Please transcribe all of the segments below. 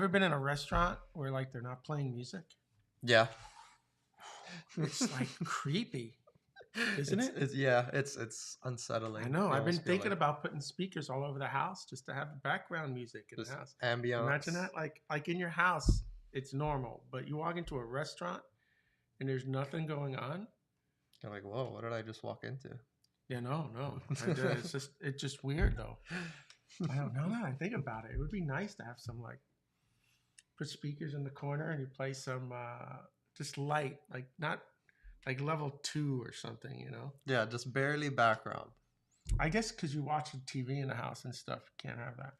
Ever been in a restaurant where like they're not playing music? Yeah. It's like creepy, isn't it? It's unsettling. I know. You I've been almost feel thinking like about putting speakers all over the house just to have background music in the just house. ambiance. Imagine that. Like in your house, it's normal, but you walk into a restaurant and there's nothing going on. You're like, whoa, what did I just walk into? Yeah, no. It's just weird though. I don't know. Now that I think about it, it would be nice to have some like put speakers in the corner and you play some just light, like not like level 2 or something, you know? Yeah, just barely background. I guess because you watch the TV in the house and stuff, you can't have that.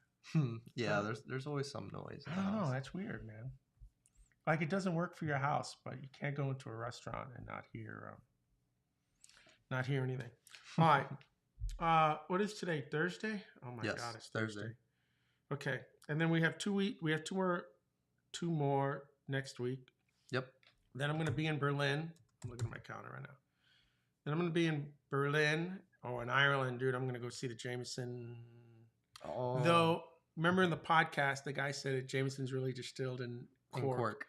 Yeah, there's always some noise in I the don't know. house. That's weird, man. Like it doesn't work for your house, but you can't go into a restaurant and not hear anything. All right. What is today? Thursday? Oh my Yes, God, it's Thursday. Thursday. Okay, and then we have 2 weeks. We have two more next week. Yep. Then I'm going to be in Berlin. I'm looking at my calendar right now. Then I'm going to be in Berlin. Oh, in Ireland, dude. I'm going to go see the Jameson. Oh. Though, remember in the podcast, the guy said that Jameson's really distilled in Cork.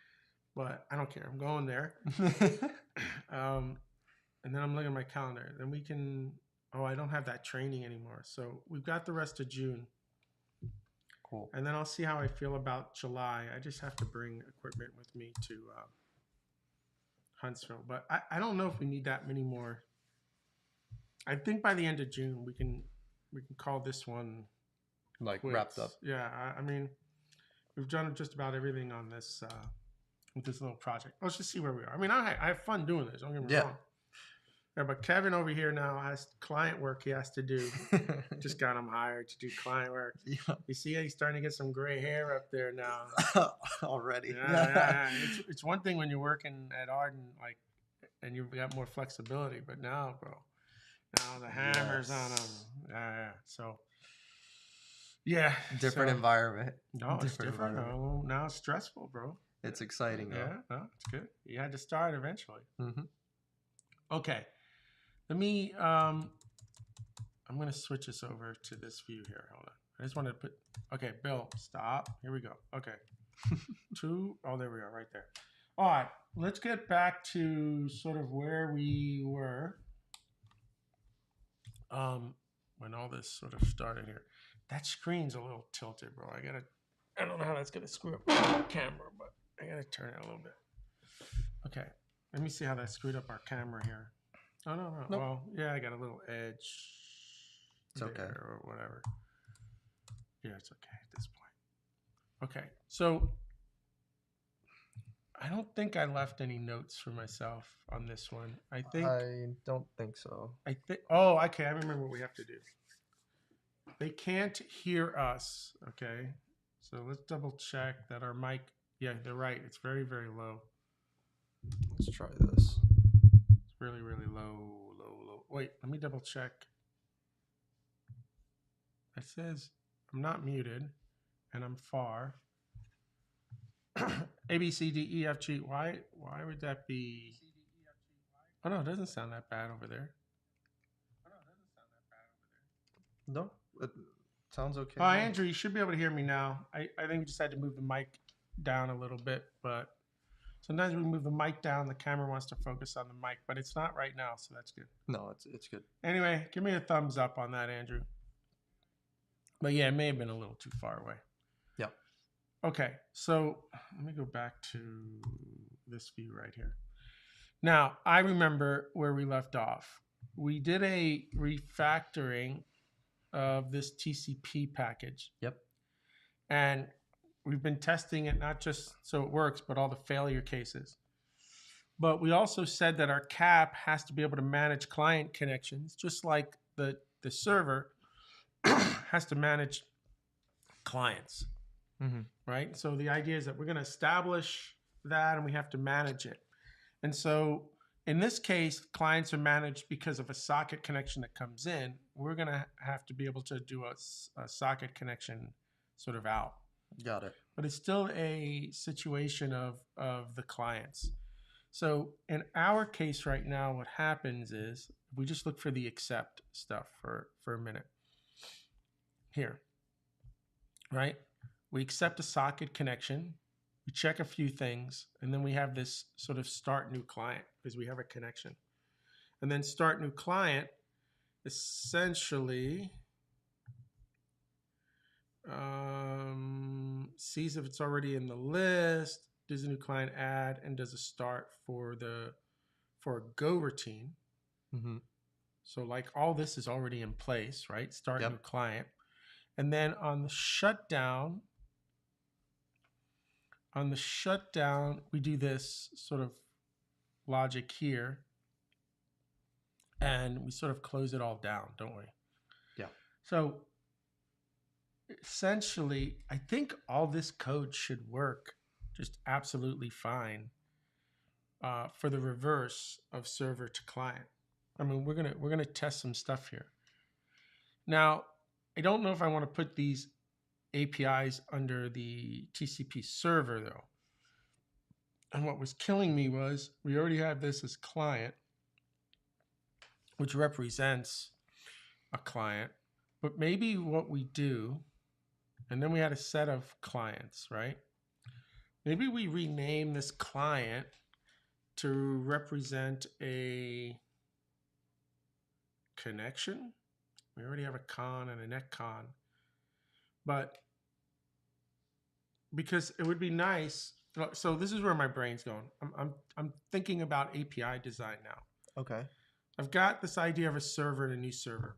But I don't care. I'm going there. And then I'm looking at my calendar. Then we can. Oh, I don't have that training anymore. So we've got the rest of June. Cool. And then I'll see how I feel about July. I just have to bring equipment with me to Huntsville. But I don't know if we need that many more. I think by the end of June we can call this one like quits. Wrapped up. Yeah, I mean, we've done just about everything on this with this little project. Let's just see where we are. I mean, I have fun doing this. Don't get me wrong. Yeah, but Kevin over here now has client work he has to do. Just got him hired to do client work. Yeah. You see, he's starting to get some gray hair up there now. Already. Yeah. It's one thing when you're working at Ardan, like, and you've got more flexibility, but now, bro, now the hammer's on him. Yeah. So, yeah. Different environment. No, it's different. No, now it's stressful, bro. It's exciting, though. Yeah, no, it's good. You had to start eventually. Mm-hmm. Okay. Let me, I'm going to switch this over to this view here. Hold on. I just wanted to put, okay, Bill, stop. Here we go. Okay. Oh, there we are, right there. All right. Let's get back to sort of where we were when all this sort of started here. That screen's a little tilted, bro. I don't know how that's going to screw up the camera, but I got to turn it a little bit. Okay. Let me see how that screwed up our camera here. Oh, no. Nope. Well, yeah, I got a little edge. It's okay. Or whatever. Yeah, it's okay at this point. Okay. So I don't think I left any notes for myself on this one. I don't think so. Oh, okay. I remember what we have to do. They can't hear us. Okay. So let's double check that our mic. Yeah, they're right. It's very, very low. Let's try this. It's really, really low. Wait, let me double check. It says I'm not muted and I'm far. A, B, C, D, E, F, G. Why would that be? Oh, no, it doesn't sound that bad over there. No, it sounds okay. Oh, Andrew, you should be able to hear me now. I think we just had to move the mic down a little bit, but sometimes we move the mic down, the camera wants to focus on the mic, but it's not right now, so that's good. No, it's good. Anyway, give me a thumbs up on that, Andrew. But yeah, it may have been a little too far away. Yeah. Okay, so let me go back to this view right here. Now, I remember where we left off. We did a refactoring of this TCP package. Yep. And we've been testing it not just so it works, but all the failure cases. But we also said that our CAP has to be able to manage client connections, just like the server has to manage clients, right? So the idea is that we're going to establish that and we have to manage it. And so in this case, clients are managed because of a socket connection that comes in. We're going to have to be able to do a socket connection sort of out. Got it. But it's still a situation of the clients. So in our case right now, what happens is we just look for the accept stuff for a minute. Here, right? We accept a socket connection. We check a few things, and then we have this sort of start new client because we have a connection. And then start new client essentially sees if it's already in the list, does a new client add, and does a start for a go routine. Mm-hmm. So like all this is already in place, right? Start Yep. new client. And then on the shutdown, we do this sort of logic here. And we sort of close it all down, don't we? Yeah. So essentially, I think all this code should work just absolutely fine for the reverse of server to client. I mean, we're gonna test some stuff here. Now, I don't know if I want to put these APIs under the TCP server though. And what was killing me was we already have this as client, which represents a client. But maybe what we do, and then we had a set of clients, right? Maybe we rename this client to represent a connection. We already have a con and a net con. But because it would be nice, so this is where my brain's going. I'm thinking about API design now. Okay. I've got this idea of a server and a new server.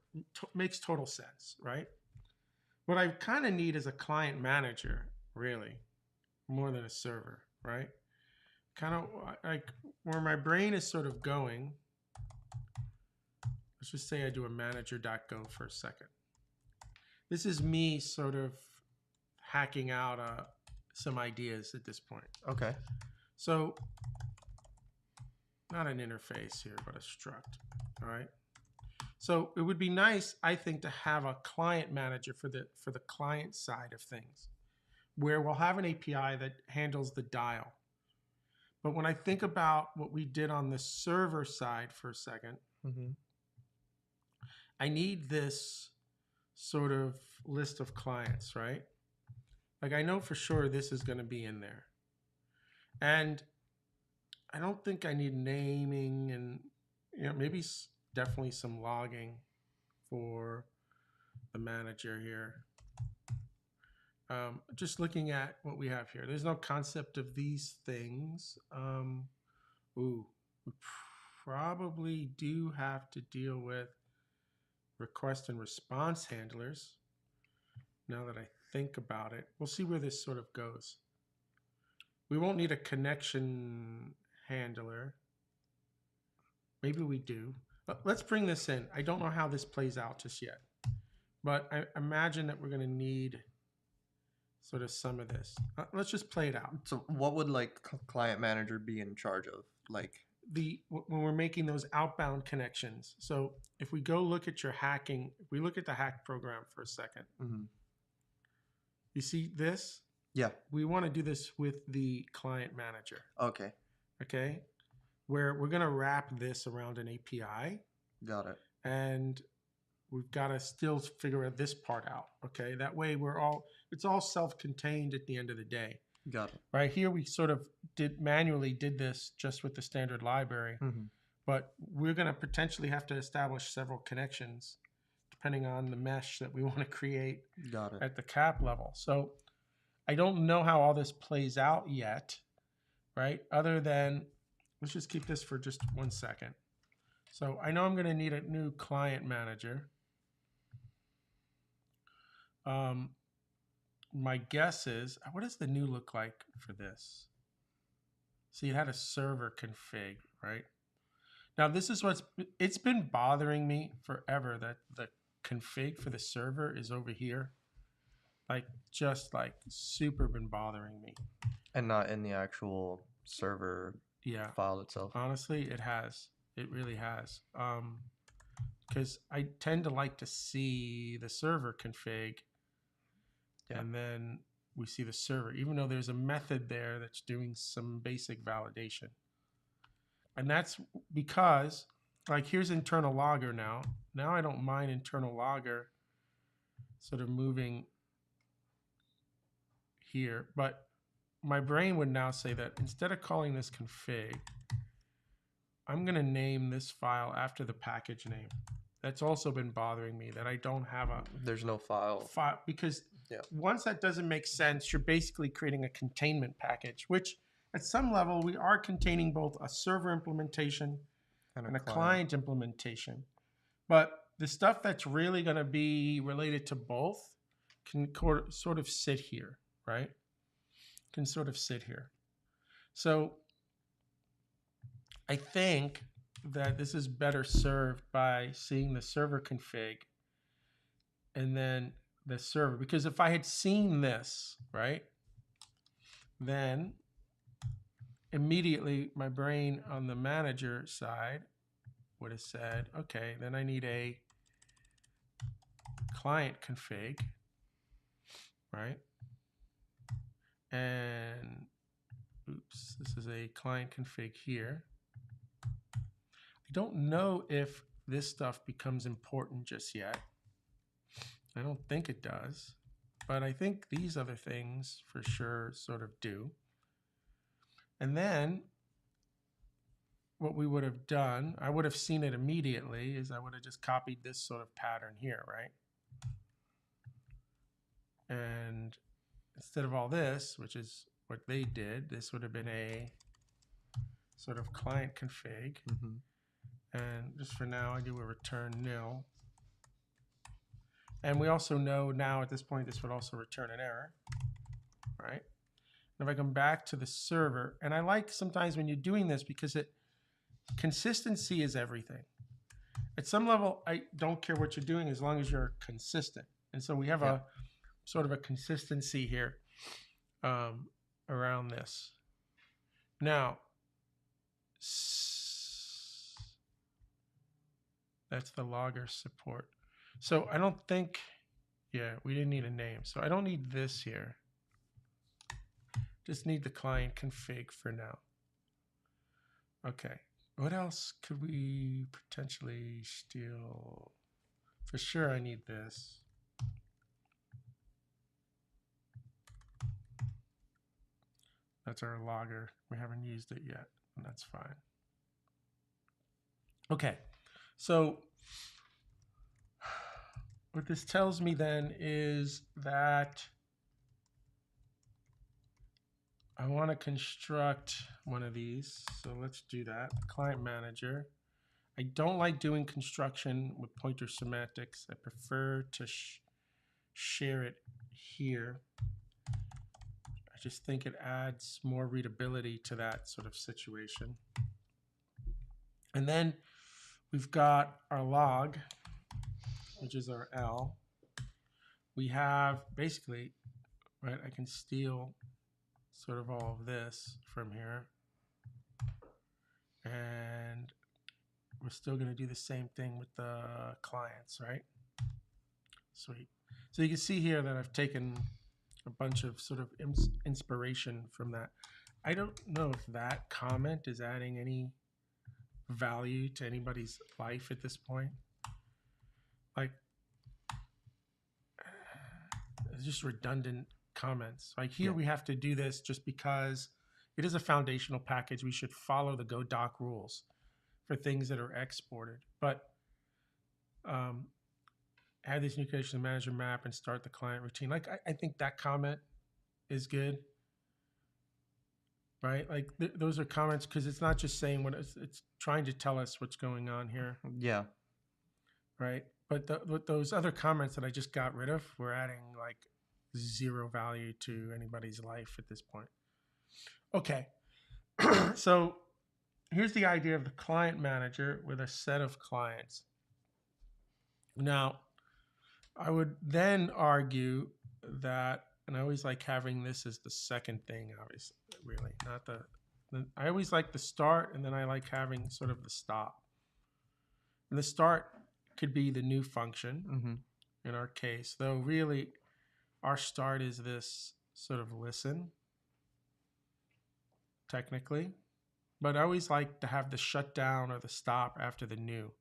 Makes total sense, right? What I kind of need is a client manager, really, more than a server, right? Kind of like where my brain is sort of going. Let's just say I do a manager.go for a second. This is me sort of hacking out some ideas at this point. Okay. So not an interface here, but a struct, all right? So it would be nice, I think, to have a client manager for the client side of things, where we'll have an API that handles the dial. But when I think about what we did on the server side for a second, Mm-hmm. I need this sort of list of clients, right? Like I know for sure this is going to be in there. And I don't think I need naming and, maybe definitely some logging for the manager here. Just looking at what we have here, there's no concept of these things. We probably do have to deal with request and response handlers. Now that I think about it, we'll see where this sort of goes. We won't need a connection handler. Maybe we do. Let's bring this in. I don't know how this plays out just yet, but I imagine that we're going to need sort of some of this. Let's just play it out. So what would like client manager be in charge of? Like when we're making those outbound connections. So if we go look at your hacking, if we look at the hack program for a second, mm-hmm. You see this? Yeah. We want to do this with the client manager. Okay. Okay. Where we're going to wrap this around an API. Got it. And we've got to still figure this part out. Okay. That way it's all self-contained at the end of the day. Got it. Right here, we sort of manually did this just with the standard library, mm-hmm. but we're going to potentially have to establish several connections depending on the mesh that we want to create. Got it. At the cap level. So I don't know how all this plays out yet, right? Other than, let's just keep this for just 1 second. So I know I'm going to need a new client manager. My guess is, what does the new look like for this? See, it had a server config, right? Now this is it's been bothering me forever that the config for the server is over here. Just super been bothering me. And not in the actual server file itself. Honestly, it has. It really has. Because I tend to like to see the server config. Yeah. And then we see the server, even though there's a method there that's doing some basic validation. And that's because, here's internal logger now. Now I don't mind internal logger sort of moving here, but my brain would now say that instead of calling this config, I'm going to name this file after the package name. That's also been bothering me, that I don't have a There's no file. because Yeah. once that doesn't make sense, you're basically creating a containment package, which at some level we are containing both a server implementation and a client implementation. But the stuff that's really going to be related to both can sort of sit here, right? Can sort of sit here. So I think that this is better served by seeing the server config and then the server. Because if I had seen this, right, then immediately my brain on the manager side would have said, okay, then I need a client config, right? And oops, this is a client config here. I don't know if this stuff becomes important just yet. I don't think it does, but I think these other things for sure sort of do. And then what we would have done, I would have seen it immediately, is I would have just copied this sort of pattern here, right? And instead of all this, which is what they did, this would have been a sort of client config. Mm-hmm. And just for now, I do a return nil. And we also know now at this point, this would also return an error, right? And if I come back to the server, and I like sometimes when you're doing this because consistency is everything. At some level, I don't care what you're doing as long as you're consistent. And so we have a sort of a consistency here around this. Now, that's the logger support. So I don't think, we didn't need a name. So I don't need this here. Just need the client config for now. Okay. What else could we potentially steal? For sure I need this. That's our logger. We haven't used it yet, and that's fine. Okay. So what this tells me then is that I want to construct one of these. So let's do that. Client manager. I don't like doing construction with pointer semantics. I prefer to share it here. I just think it adds more readability to that sort of situation. And then we've got our log, which is our L. We have basically, right, I can steal sort of all of this from here. And we're still going to do the same thing with the clients, right? Sweet. So you can see here that I've taken a bunch of sort of inspiration from that. I don't know if that comment is adding any value to anybody's life at this point. Like, it's just redundant comments. Like here we have to do this just because it is a foundational package. We should follow the Go doc rules for things that are exported. But add this new connection manager map and start the client routine. Like I think that comment is good, right? Like those are comments because it's not just saying what it's trying to tell us what's going on here. Yeah. Right. But those other comments that I just got rid of were adding like zero value to anybody's life at this point. Okay. So here's the idea of the client manager with a set of clients. Now, I would then argue that, and I always like having this as the second thing, obviously, really, not I always like the start, and then I like having sort of the stop. And the start could be the new function in our case, though really our start is this sort of listen, technically. But I always like to have the shutdown or the stop after the new.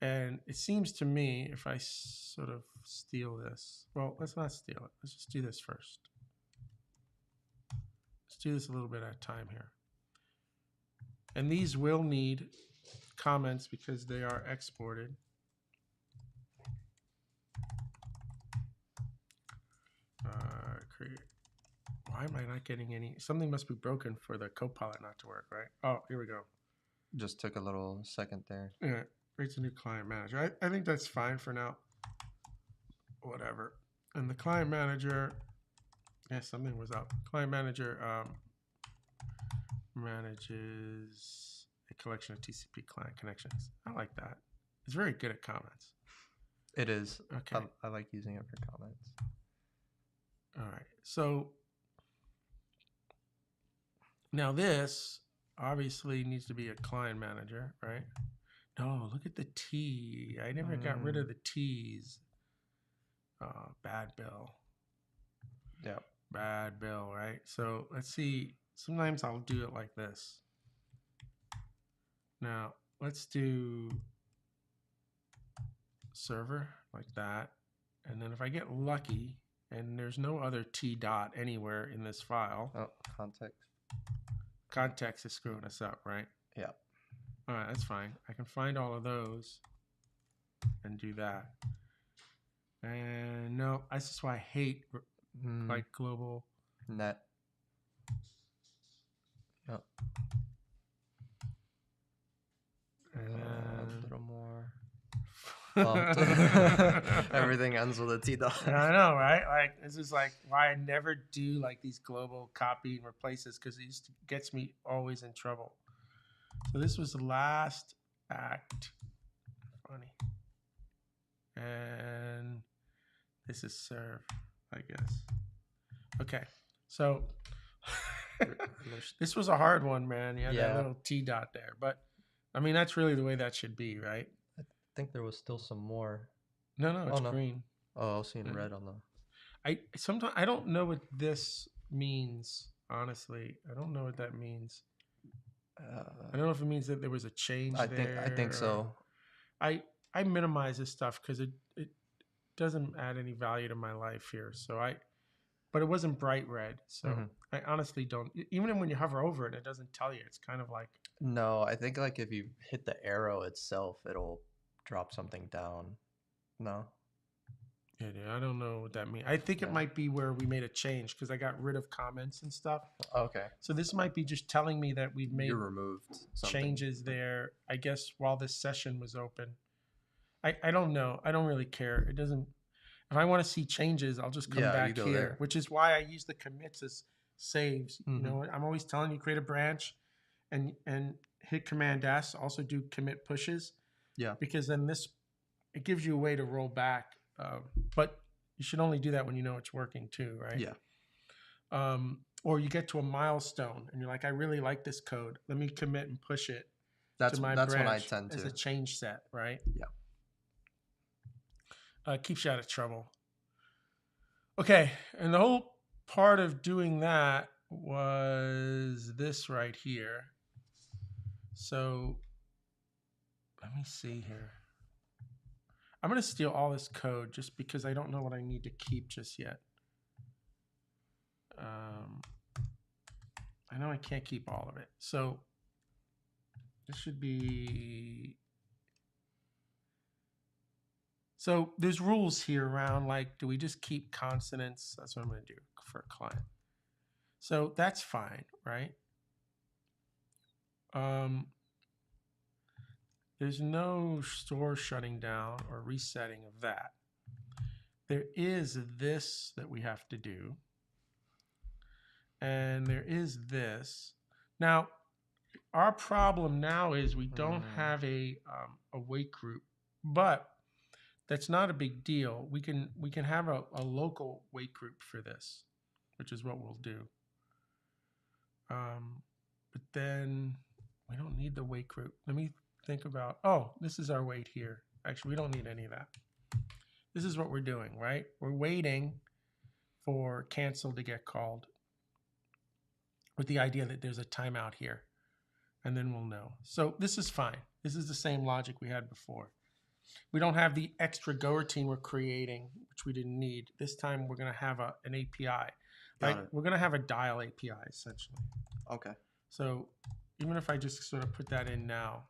And it seems to me, if I sort of steal this, well, let's not steal it. Let's just do this first. Let's do this a little bit at a time here. And these will need comments because they are exported. Create. Why am I not getting any? Something must be broken for the Copilot not to work, right? Oh, here we go. Just took a little second there. Yeah, creates a new client manager. I think that's fine for now. Whatever. And the client manager, yeah, something was up. Client manager manages a collection of TCP client connections. I like that. It's very good at comments. It is. Okay. I like using it for comments. All right. So now this obviously needs to be a client manager, right? No, look at the T. I never got rid of the T's. Bad bill. Yeah. Bad bill, right? So let's see. Sometimes I'll do it like this. Now let's do server like that. And then if I get lucky and there's no other T dot anywhere in this file. Oh, context. Context is screwing us up, right? Yeah. All right, that's fine. I can find all of those and do that. And no, that's just why I hate like global net. Yep. A little more. Everything ends with a T dot. I know, right? Like this is like why I never do like these global copy and replaces because it gets me always in trouble. So this was the last act. Funny. And this is serve, I guess. Okay, so this was a hard one, man. You had that little T dot there, but I mean that's really the way that should be, right? I think there was still some more. No, it's green. Oh, I was seeing red on the. Sometimes I don't know what this means. Honestly, I don't know what that means. I don't know if it means that there was a change there. I think so. I minimize this stuff because it doesn't add any value to my life here. So but it wasn't bright red. So I honestly don't. Even when you hover over it, it doesn't tell you. It's kind of like. No, I think like if you hit the arrow itself, it'll drop something down. No. Yeah, I don't know what that means. I think it might be where we made a change because I got rid of comments and stuff. Okay. So this might be just telling me that we've made removed changes there, I guess, while this session was open. I don't know. I don't really care. It doesn't. If I want to see changes, I'll just come back here, there. Which is why I use the commits as saves. You know, I'm always telling you create a branch and hit Command S. Also do commit pushes. Yeah. Because then it gives you a way to roll back. But you should only do that when you know it's working too, right? Yeah. Or you get to a milestone and you're like, I really like this code. Let me commit and push it. That's when I tend to. As a change set, right? Yeah. Keeps you out of trouble. Okay, and the whole part of doing that was this right here. So let me see here. I'm going to steal all this code just because I don't know what I need to keep just yet. I know I can't keep all of it. So this should be... So there's rules here around like, do we just keep consonants? That's what I'm going to do for a client. So that's fine, right? There's no store shutting down or resetting of that. There is this that we have to do. And there is this. Now, our problem now is we don't have a wait group, but that's not a big deal. We can have a local wait group for this, which is what we'll do. But then we don't need the wait group. Let me think about, this is our wait here. Actually, we don't need any of that. This is what we're doing, right? We're waiting for cancel to get called with the idea that there's a timeout here, and then we'll know. So this is fine. This is the same logic we had before. We don't have the extra go routine we're creating, which we didn't need. This time we're going to have an API. Got Like it. we're going to have a dial API essentially. Okay. So even if I just sort of put that in now,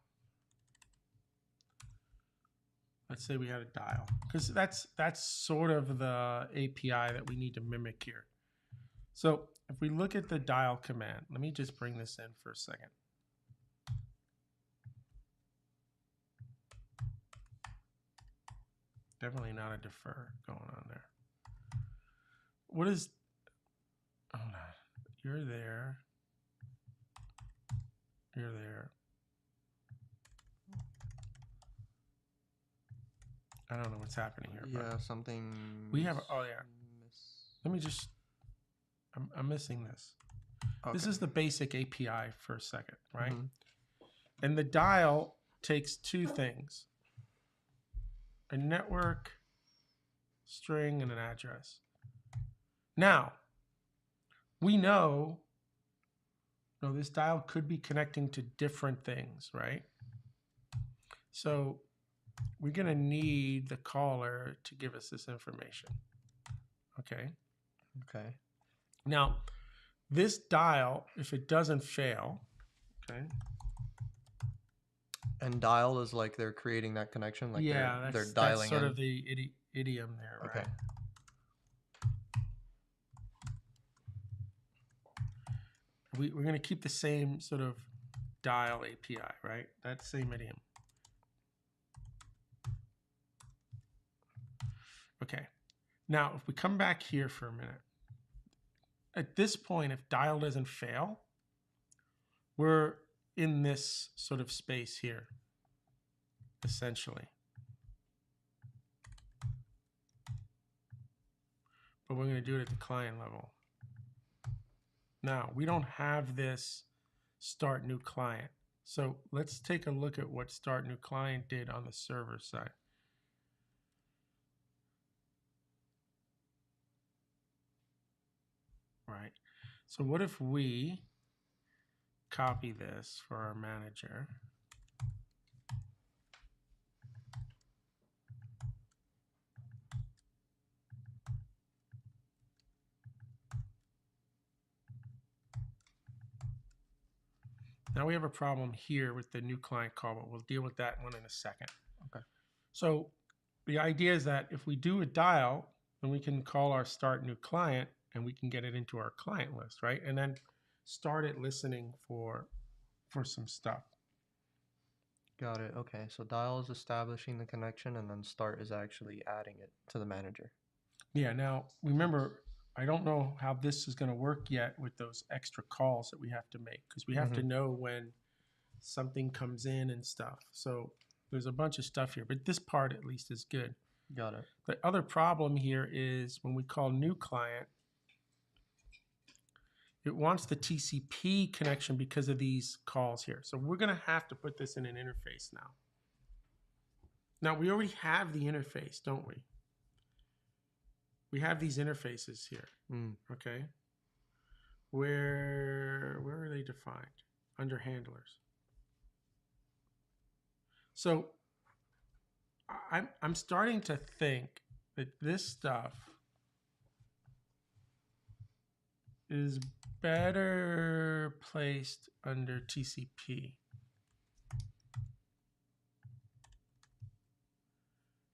let's say we had a dial, because that's sort of the API that we need to mimic here. So if we look at the dial command, let me just bring this in for a second. Definitely not a defer going on there. What is, hold on, you're there. You're there. I don't know what's happening here. Yeah, something. We have, oh yeah. Let me just, I'm missing this. Okay. This is the basic API for a second, right? Mhm. And the dial takes two things, a network string and an address. Now, we know, no, this dial could be connecting to different things, right? So we're going to need the caller to give us this information. Okay. Okay. Now, this dial, if it doesn't fail, okay. And dial is like they're creating that connection, like Yeah, they're dialing that's sort in. of the idiom there, right? Okay. We're going to keep the same sort of dial API, right? That same idiom. Okay. Now, if we come back here for a minute, at this point, if dial doesn't fail, we're in this sort of space here, essentially. But we're going to do it at the client level. Now, we don't have this start new client. So let's take a look at what start new client did on the server side. Right. So what if we copy this for our manager? Now we have a problem here with the new client call, but we'll deal with that one in a second. Okay. So the idea is that if we do a dial, then we can call our start new client and we can get it into our client list, right? And then start it listening for some stuff. Got it. Okay. So dial is establishing the connection, and then start is actually adding it to the manager. Yeah. Now remember, I don't know how this is going to work yet with those extra calls that we have to make, because we have to know when something comes in and stuff. So there's a bunch of stuff here, but this part at least is good. Got it. The other problem here is when we call new client, it wants the TCP connection because of these calls here. So we're going to have to put this in an interface now. Now we already have the interface, don't we? We have these interfaces here. Okay. Where are they defined? Under handlers. So I'm starting to think that this stuff is better placed under TCP.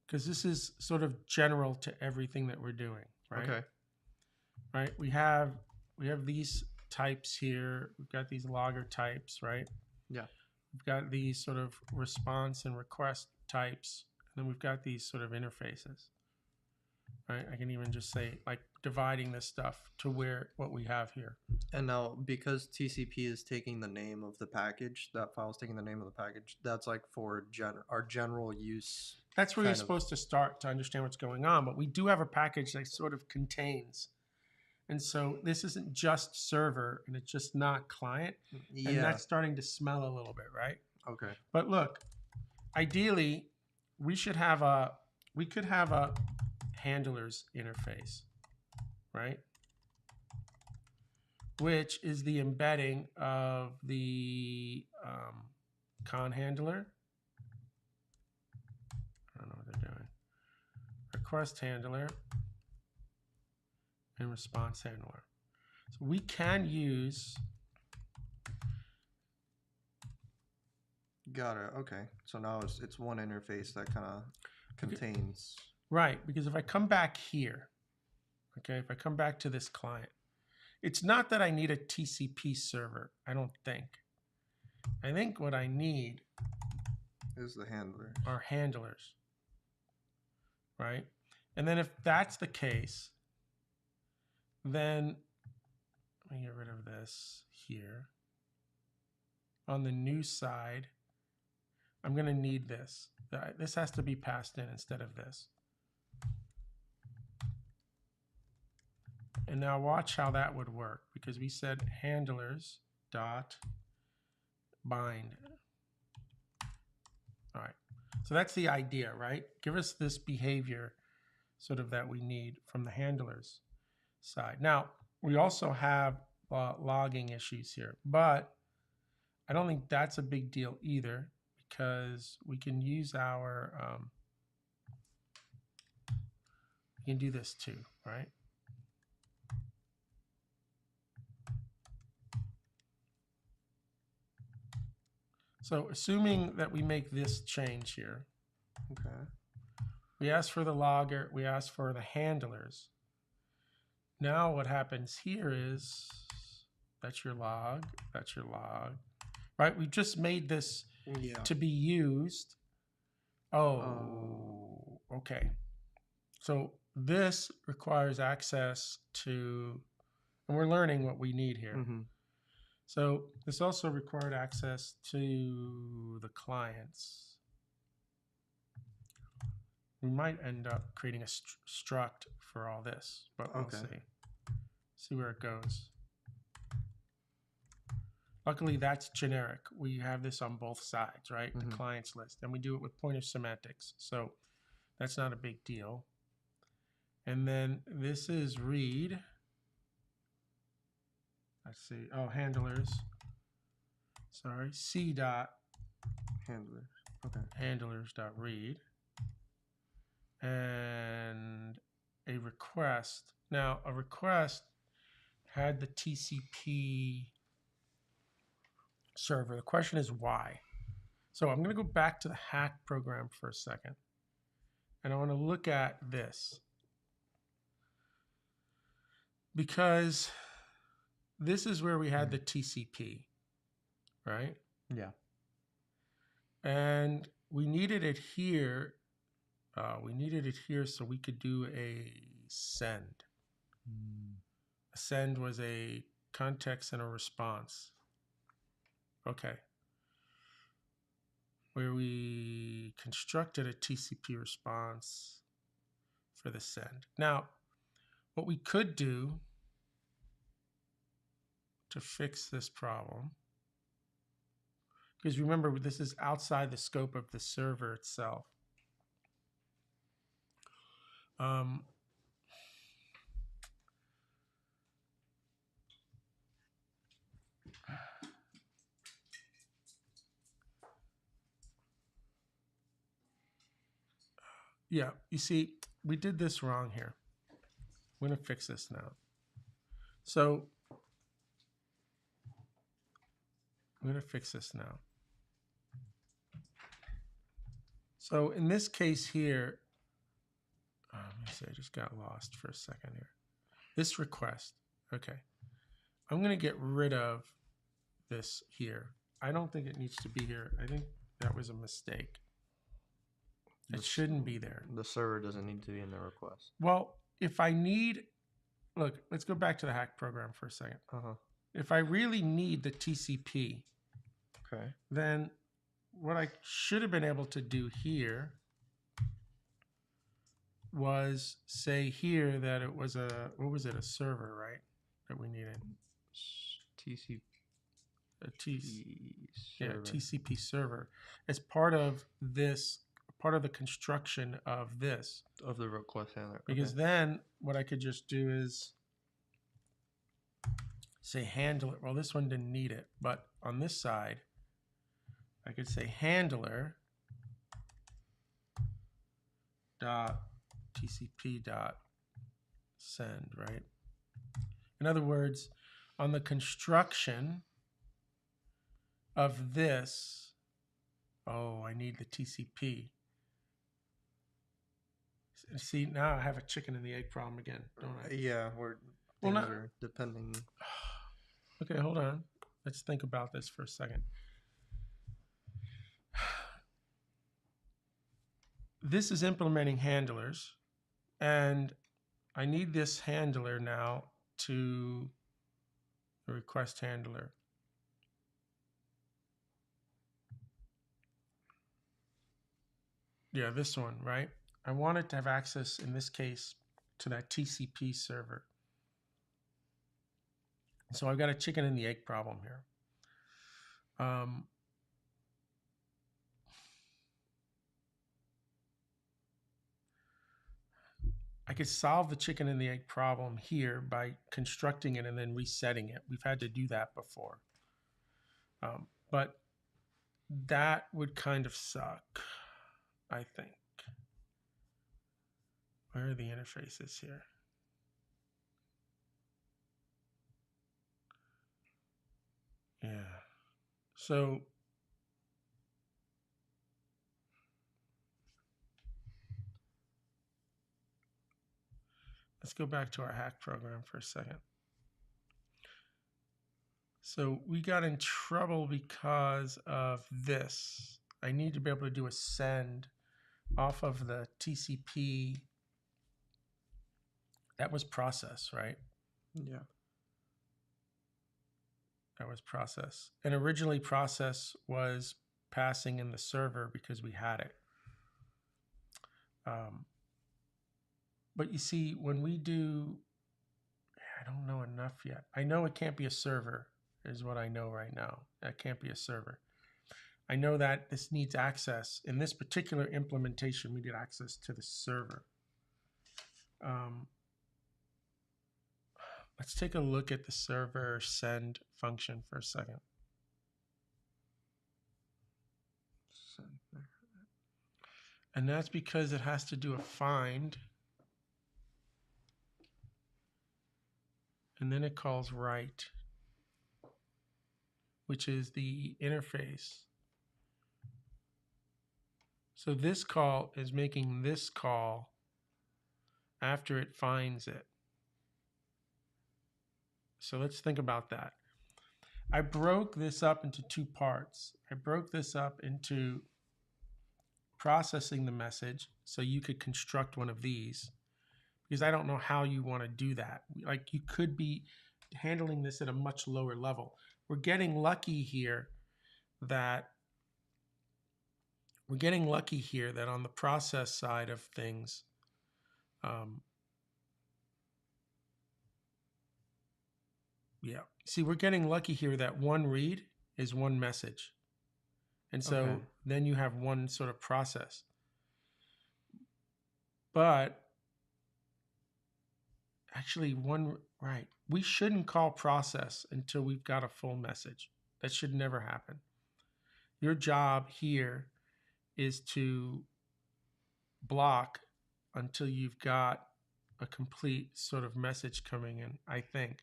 Because this is sort of general to everything that we're doing, right? Okay. Right. We have these types here. We've got these logger types, right? Yeah. We've got these sort of response and request types, and then we've got these sort of interfaces, right? I can even just say like dividing this stuff to what we have here. And now, because TCP is taking the name of the package, that file is taking the name of the package, that's like for our general use. That's where you're supposed to start to understand what's going on. But we do have a package that sort of contains. And so this isn't just server and it's just not client. Yeah. And that's starting to smell a little bit, right? Okay. But look, ideally, we could have a handlers interface, right? Which is the embedding of the con handler. I don't know what they're doing. Request handler and response handler. So we can use, Got it. Okay. So now it's one interface that kind of contains. right, because if I come back here, okay, if I come back to this client, it's not that I need a TCP server, I don't think. I think what I need Is the handler. are handlers, right? And then if that's the case, then let me get rid of this here. On the new side, I'm going to need this. This has to be passed in instead of this. And now watch how that would work, because we said handlers dot bind. All right. So that's the idea, right? Give us this behavior sort of that we need from the handlers side. Now, we also have logging issues here, but I don't think that's a big deal either, because we can use our, we can do this too, right? So assuming that we make this change here, Okay. we ask for the logger, we ask for the handlers. Now what happens here is, that's your log, right? We just made this to be used. Oh, okay. So this requires access to, and we're learning what we need here. Mm-hmm. So this also required access to the clients. We might end up creating a struct for all this, but we'll see where it goes. Luckily, that's generic. We have this on both sides, right? The clients list, and we do it with pointer semantics. So that's not a big deal. And then this is read. Let's see. Oh, handlers. Sorry. C dot Handlers. Okay. Handlers dot read. And a request. Now, a request had the TCP server. The question is why? So I'm going to go back to the hack program for a second. And I want to look at this. Because this is where we had the TCP, right? Yeah. And we needed it here. So we could do a send. A send was a context and a response. Okay. Where we constructed a TCP response for the send. Now, what we could do to fix this problem, because remember, this is outside the scope of the server itself. Yeah, you see, we did this wrong here. I'm going to fix this now. So I'm going to fix this now. So in this case here, let me see, I just got lost for a second here. This request, okay. I'm going to get rid of this here. I don't think it needs to be here. I think that was a mistake. It shouldn't be there. The server doesn't need to be in the request. Well, if I need, look, let's go back to the hack program for a second. If I really need the TCP, okay, then what I should have been able to do here was say here that it was a, what was it, a server, right? That we needed. TCP yeah, TCP server as part of this, part of the construction of this. Of the request handler. Because then what I could just do is say handler. Well, this one didn't need it, but on this side, I could say handler dot TCP dot send, right? In other words, on the construction of this, oh, I need the TCP. See, now I have a chicken and the egg problem again, don't I? Yeah, where Well, things not- are depending. Okay, hold on. Let's think about this for a second. This is implementing handlers, and I need this handler now to the request handler. Yeah, this one, right? I want it to have access, in this case, to that TCP server. So I've got a chicken and the egg problem here. I could solve the chicken and the egg problem here by constructing it and then resetting it. We've had to do that before. But that would kind of suck, I think. Where are the interfaces here? Yeah. So let's go back to our hack program for a second. So we got in trouble because of this. I need to be able to do a send off of the TCP. That was process, right? Yeah. That was process. And originally process was passing in the server because we had it. But you see, when we do, I don't know enough yet. I know it can't be a server, is what I know right now. That can't be a server. I know that this needs access. In this particular implementation, we need access to the server. Let's take a look at the server send function for a second. And that's because it has to do a find. And then it calls write, which is the interface. So this call is making this call after it finds it. So let's think about that. I broke this up into two parts. I broke this up into processing the message so you could construct one of these, because I don't know how you want to do that. Like, you could be handling this at a much lower level. We're getting lucky here that on the process side of things, yeah. See, we're getting lucky here that one read is one message. And so then you have one sort of process. But actually right. We shouldn't call process until we've got a full message. That should never happen. Your job here is to block until you've got a complete sort of message coming in, I think.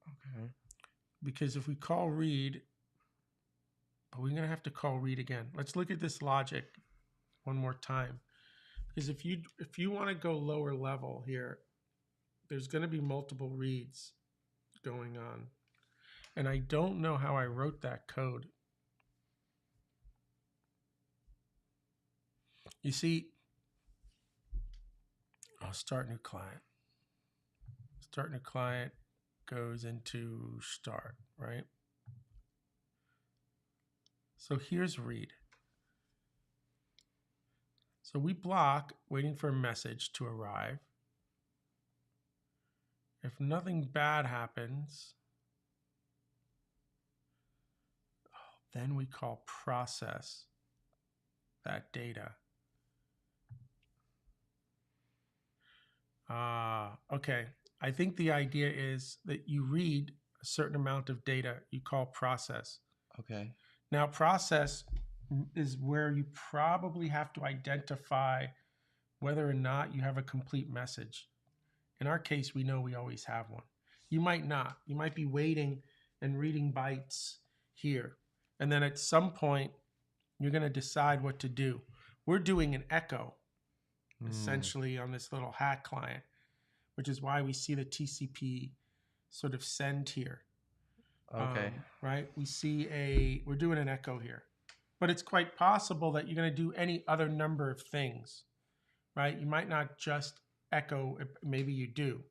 Okay. Because if we call read, we're going to have to call read again. Let's look at this logic one more time. Because if you want to go lower level here, there's going to be multiple reads going on. And I don't know how I wrote that code. You see, I'll start new client. Start new client goes into start, right? So here's read. So we block waiting for a message to arrive. If nothing bad happens, then we call process that data. Okay. I think the idea is that you read a certain amount of data, you call process. Okay. Now, process is where you probably have to identify whether or not you have a complete message. In our case, we know we always have one. You might not. You might be waiting and reading bytes here. And then at some point, you're going to decide what to do. We're doing an echo, essentially, on this little hack client, which is why we see the TCP sort of send here. Okay. Right? We're doing an echo here. But it's quite possible that you're going to do any other number of things, right? You might not just echo, maybe you do.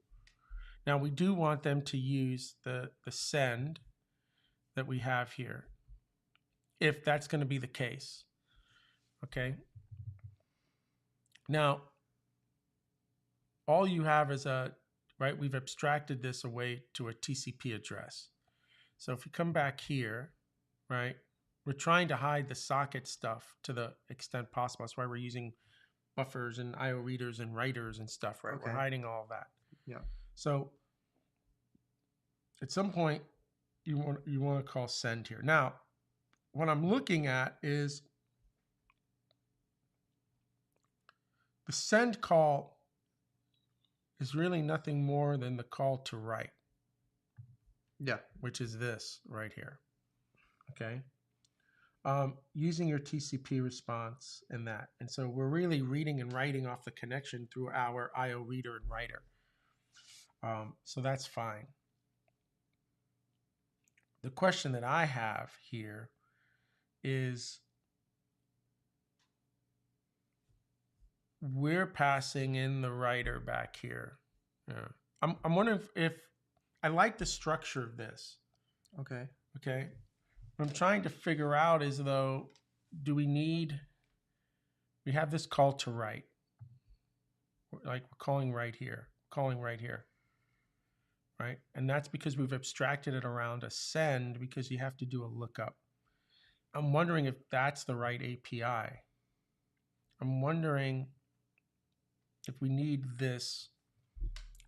Now, we do want them to use the send that we have here, if that's going to be the case. Okay? Now, all you have is right, we've abstracted this away to a TCP address. So if you come back here, right, we're trying to hide the socket stuff to the extent possible. That's why we're using buffers and IO readers and writers and stuff, right? Okay. We're hiding all of that. Yeah. So at some point, you want to call send here. Now, what I'm looking at is the send call is really nothing more than the call to write. Yeah. Which is this right here. Okay. Using your TCP response and that. And so we're really reading and writing off the connection through our IO reader and writer. So that's fine. The question that I have here is, we're passing in the writer back here. Yeah. I'm wondering if I like the structure of this. Okay. Okay. What I'm trying to figure out is, though, we have this call to write. Like we're calling right here. Right? And that's because we've abstracted it around a send, because you have to do a lookup. I'm wondering if that's the right API. I'm wondering if we need this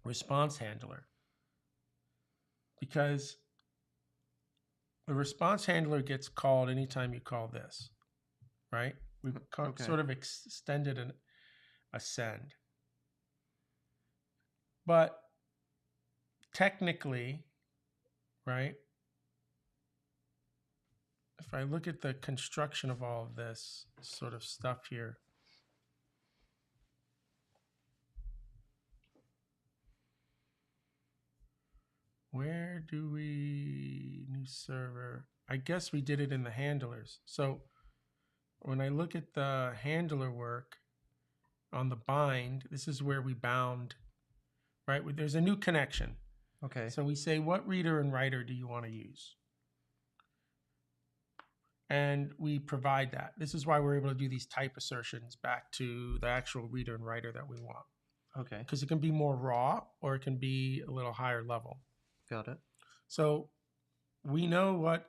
response handler, because the response handler gets called anytime you call this, right? We've sort of extended a send. But technically, right, if I look at the construction of all of this sort of stuff here, where do we, new server? I guess we did it in the handlers. So when I look at the handler work on the bind, this is where we bound, right? There's a new connection. Okay. So we say, what reader and writer do you want to use? And we provide that. This is why we're able to do these type assertions back to the actual reader and writer that we want. Okay. Because it can be more raw, or it can be a little higher level. Got it. So we know what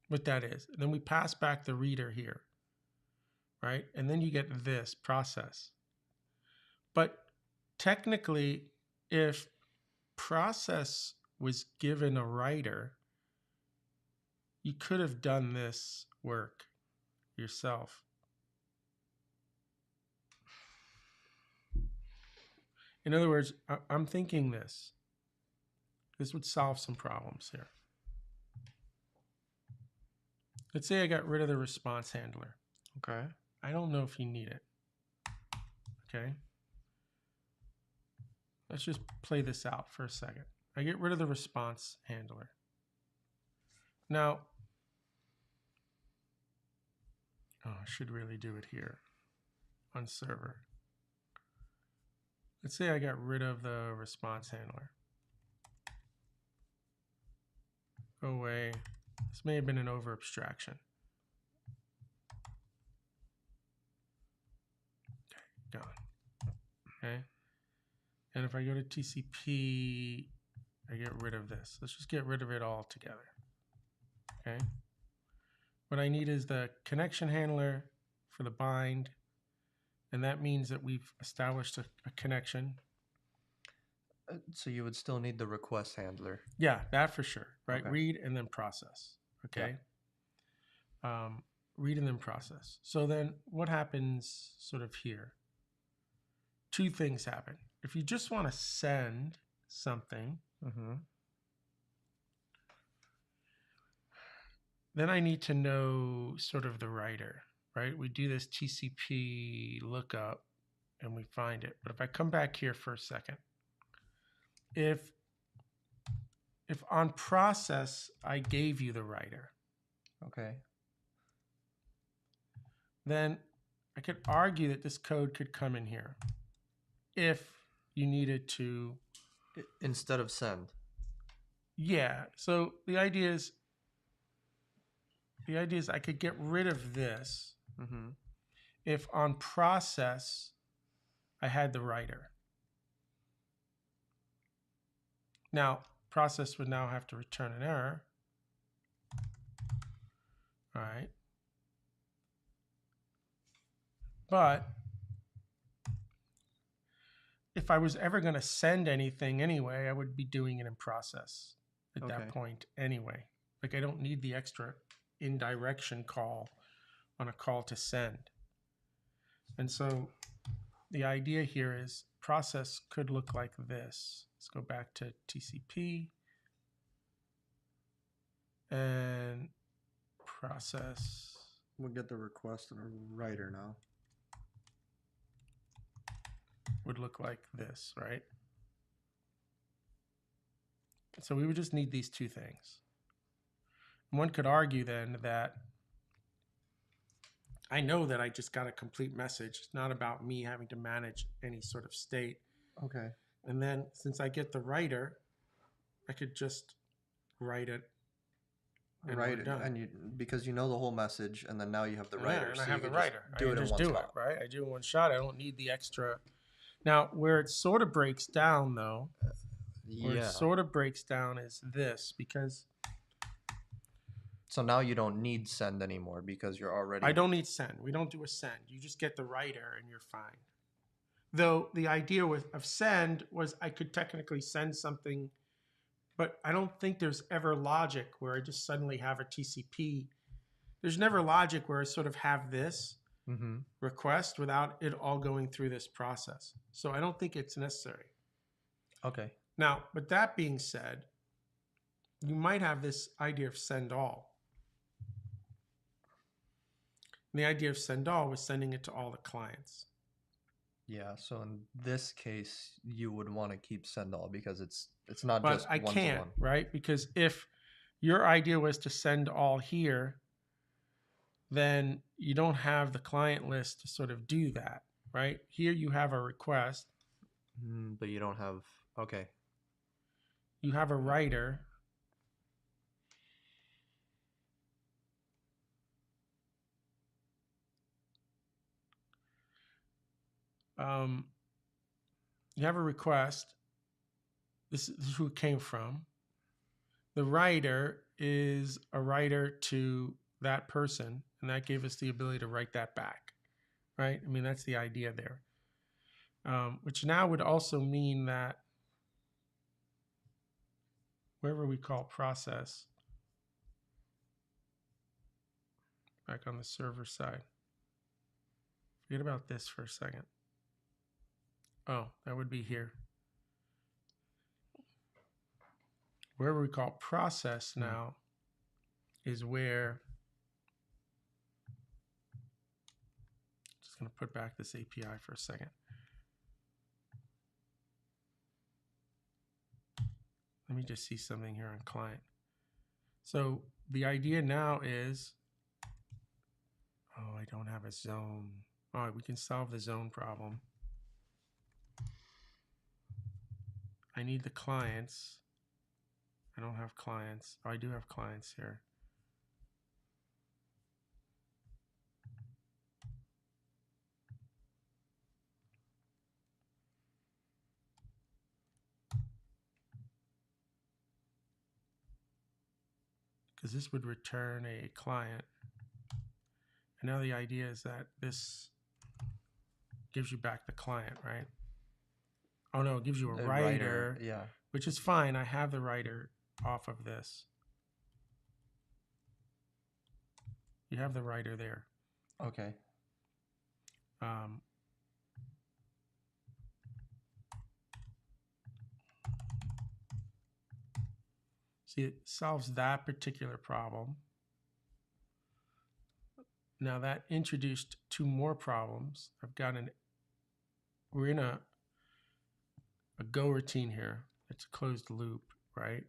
what that is. And then we pass back the reader here, right? And then you get this process. But technically, if process was given a writer, you could have done this work yourself. In other words, I'm thinking this would solve some problems here. Let's say I got rid of the response handler. Okay. I don't know if you need it. Okay. Let's just play this out for a second. I get rid of the response handler. Now, I should really do it here on server. Let's say I got rid of the response handler. Go away. This may have been an over abstraction. Okay, gone. Okay. And if I go to TCP, I get rid of this. Let's just get rid of it all together. Okay. What I need is the connection handler for the bind. And that means that we've established a connection. So you would still need the request handler. Yeah, that for sure, right? Okay. Read and then process, okay? Yeah. Read and then process. So then what happens sort of here? Two things happen. If you just want to send, something. Mm-hmm. Then I need to know sort of the writer, right? We do this TCP lookup and we find it. But if I come back here for a second, if on process I gave you the writer, Okay. then I could argue that this code could come in here if you needed to. Instead of send. Yeah. So the idea is I could get rid of this Mm-hmm. if on process I had the writer. Now, process would now have to return an error. All right. But if I was ever going to send anything anyway, I would be doing it in process at that point anyway. Like I don't need the extra indirection call on a call to send. And so the idea here is process could look like this. Let's go back to TCP and process. We'll get the request and a writer now. Would look like this, right? So we would just need these two things. One could argue then that I know that I just got a complete message. It's not about me having to manage any sort of state. Okay. And then since I get the writer, I could just write it. And Right, we're done. and you, because you know the whole message, and then now you have the writer. And so I have you the can writer. just do it in one spot. right? I do it in one shot. I don't need the extra. Now, where it sort of breaks down, though, where it sort of breaks down is this, because So now you don't need send anymore because you're already. I don't need send. We don't do a send. You just get the writer and you're fine. Though the idea of send was I could technically send something, but I don't think there's ever logic where I just suddenly have a TCP. There's never logic where I sort of have this request without it all going through this process. So I don't think it's necessary. Okay. Now, but that being said, you might have this idea of send all. And the idea of send all was sending it to all the clients. Yeah. So in this case, you would want to keep send all because it's not But just I one can't, to one. right? Because if your idea was to send all here, then you don't have the client list to sort of do that, right? Here you have a request. But you don't have. Okay. You have a writer. You have a request. This is who it came from. The writer is a writer to that person, and that gave us the ability to write that back, right? I mean, that's the idea there. Which now would also mean that wherever we call process, back on the server side, forget about this for a second. Oh, that would be here. Wherever we call process now is where, just going to put back this API for a second. Let me just see something here on client. So the idea now is, oh, I don't have a zone. All right, we can solve the zone problem. I need the clients. I don't have clients. Oh, I do have clients here. Because this would return a client. And now the idea is that this gives you back the client, right? Oh no, it gives you a writer, yeah, which is fine. I have the writer off of this. You have the writer there. Okay. See, it solves that particular problem. Now that introduced two more problems. We're in a go routine here. It's a closed loop, right?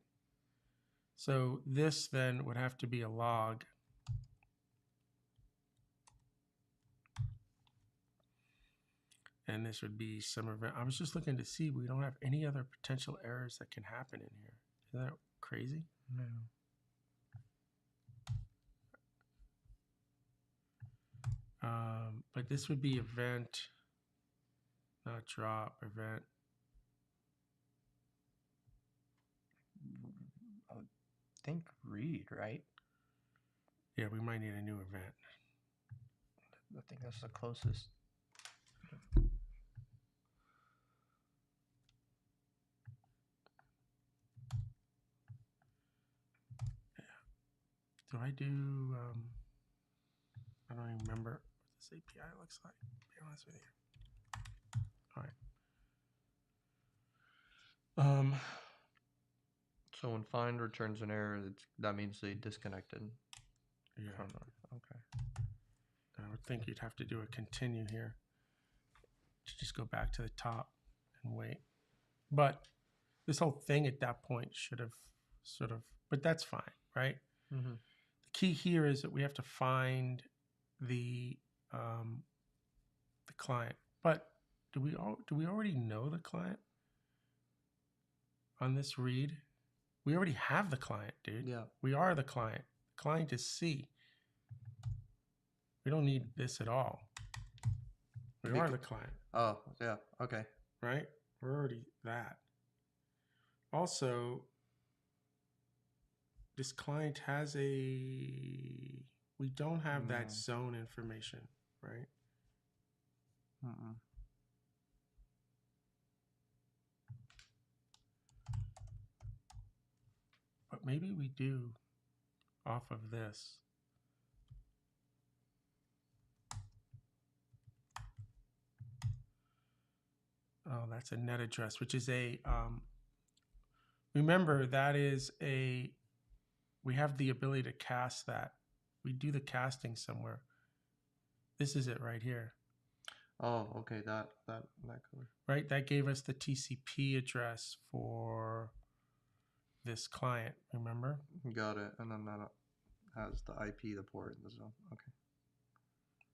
So this then would have to be a log. And this would be some event. I was just looking to see, we don't have any other potential errors that can happen in here. Isn't that crazy? No. But this would be event, not drop, event. I think read, right? Yeah, we might need a new event. I think that's the closest. Do I do, I don't even remember what this API looks like, to be honest with you. All right. So when find returns an error, that means they disconnected. Yeah. Okay. I would think you'd have to do a continue here to just go back to the top and wait. But this whole thing at that point should have but that's fine, right? Mm-hmm. The key here is that we have to find the client. But do we already know the client on this read? We already have the client, dude. Yeah. We are the client. The client is C. We don't need this at all. We are the client. Oh, yeah. Okay. Right? We're already that. Also, this client has we don't have that zone information, right? Mm-mm. But maybe we do off of this. Oh, that's a net address, which is remember that is we have the ability to cast that. We do the casting somewhere. This is it right here. Oh, okay. That color. Right? That gave us the TCP address for this client, remember? Got it. And then that has the IP, the port, and the zone. Okay.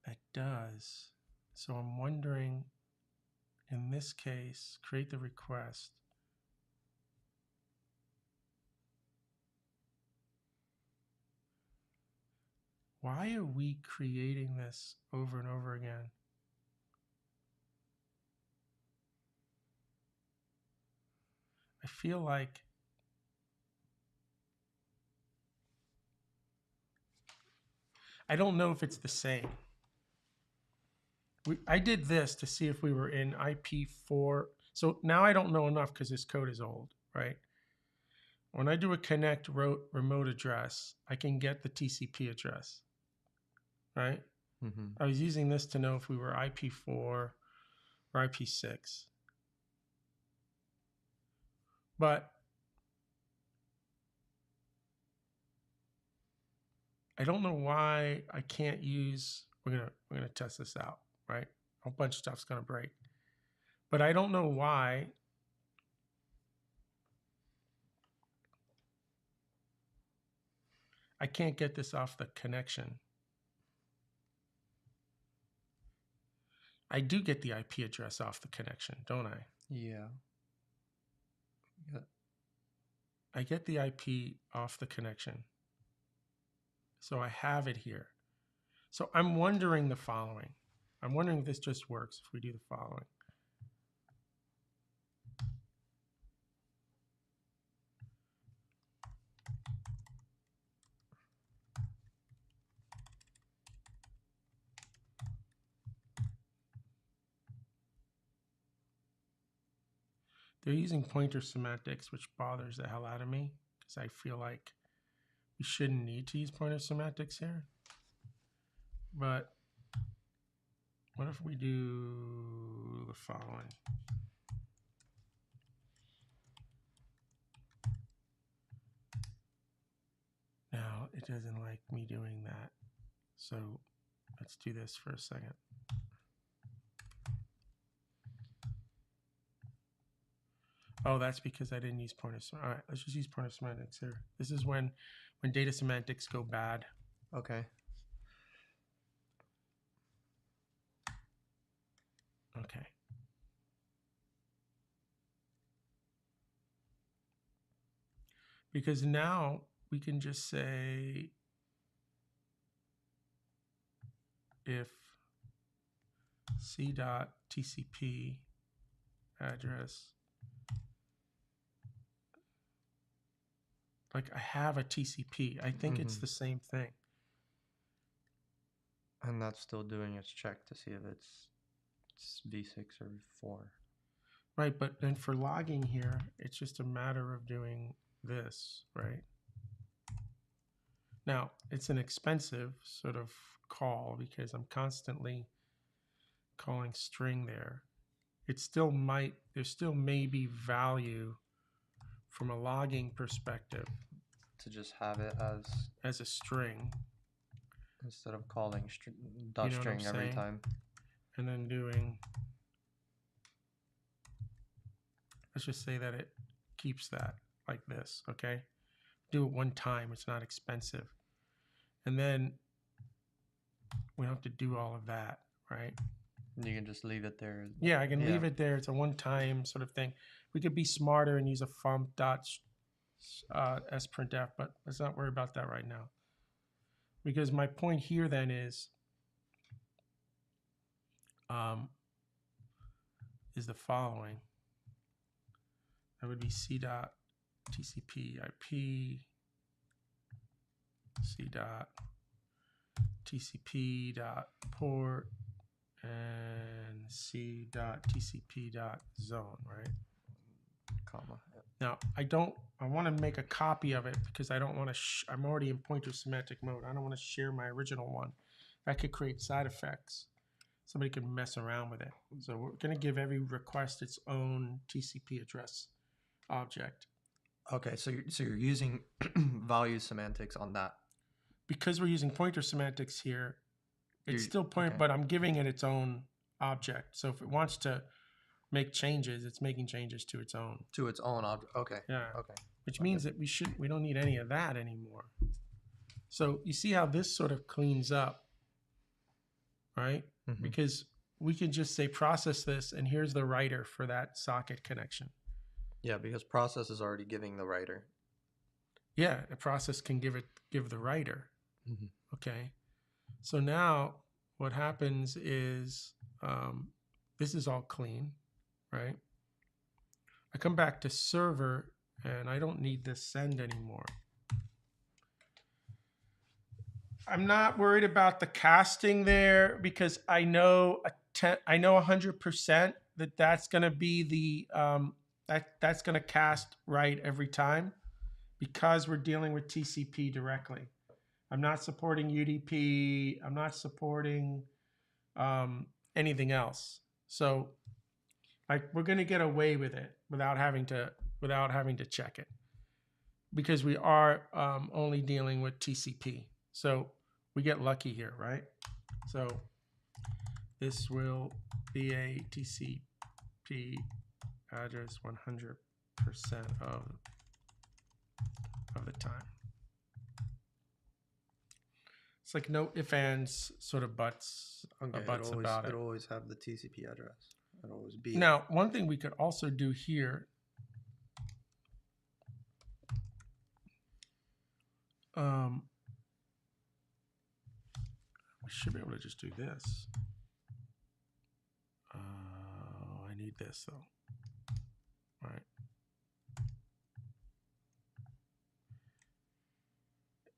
That does. So I'm wondering, in this case, create the request. Why are we creating this over and over again? I feel like I don't know if it's the same. I did this to see if we were in IP4. So now I don't know enough because this code is old, right? When I do a connect remote address, I can get the TCP address, right? Mm-hmm. I was using this to know if we were IP4 or IP6. But I don't know why I can't use, we're gonna test this out, right? A whole bunch of stuff's gonna break. But I don't know why I can't get this off the connection. I do get the IP address off the connection, don't I? Yeah. I get the IP off the connection. So I have it here. So I'm wondering the following. I'm wondering if this just works if we do the following. They're using pointer semantics, which bothers the hell out of me because I feel like we shouldn't need to use pointer semantics here. But what if we do the following? Now it doesn't like me doing that. So let's do this for a second. Oh, that's because I didn't use pointer. All right, let's just use pointer semantics here. This is when data semantics go bad. Okay. Okay. Because now we can just say if c.tcp address, like I have a TCP. I think it's the same thing. And that's still doing its check to see if it's v6 or 4. Right, but then for logging here, it's just a matter of doing this, right? Now, it's an expensive sort of call because I'm constantly calling string there. It still might, there still may be value from a logging perspective To just have it as a string, instead of calling You know what string I'm every saying? time. and then doing, let's just say that it keeps that like this, okay? Do it one time, it's not expensive. And then we don't have to do all of that, right? You can just leave it there. Yeah, I can leave it there. It's a one-time sort of thing. We could be smarter and use a func.sprintf, but let's not worry about that right now. Because my point here then is the following. That would be c.tcp IP, c.tcp.port, and c.tcp.zone, right? Comma. Now, I want to make a copy of it because I don't want to, I'm already in pointer semantic mode. I don't want to share my original one. That could create side effects. Somebody could mess around with it. So we're going to give every request its own TCP address object. Okay, so you're using value semantics on that. Because we're using pointer semantics here, it's still pointer, but I'm giving it its own object. So if it wants to make changes, it's making changes to its own. To its own object. Okay. Yeah. Okay. Which means that we don't need any of that anymore. So you see how this sort of cleans up, right? Mm-hmm. Because we can just say process this, and here's the writer for that socket connection. Yeah, because process is already giving the writer. Yeah, a process can give the writer. Mm-hmm. Okay. So now what happens is this is all clean, right? I come back to server, and I don't need this send anymore. I'm not worried about the casting there because I know 100% that that's going to be the that's going to cast right every time because we're dealing with TCP directly. I'm not supporting UDP. I'm not supporting anything else. So, like, we're going to get away with it without having to check it because we are only dealing with TCP. So we get lucky here, right? So this will be a TCP address 100% of the time. It's like no ifs, ands, sort of buts about it. It'll always have the TCP address. It'll always be. Now, one thing we could also do here, we should be able to just do this. I need this though. All right.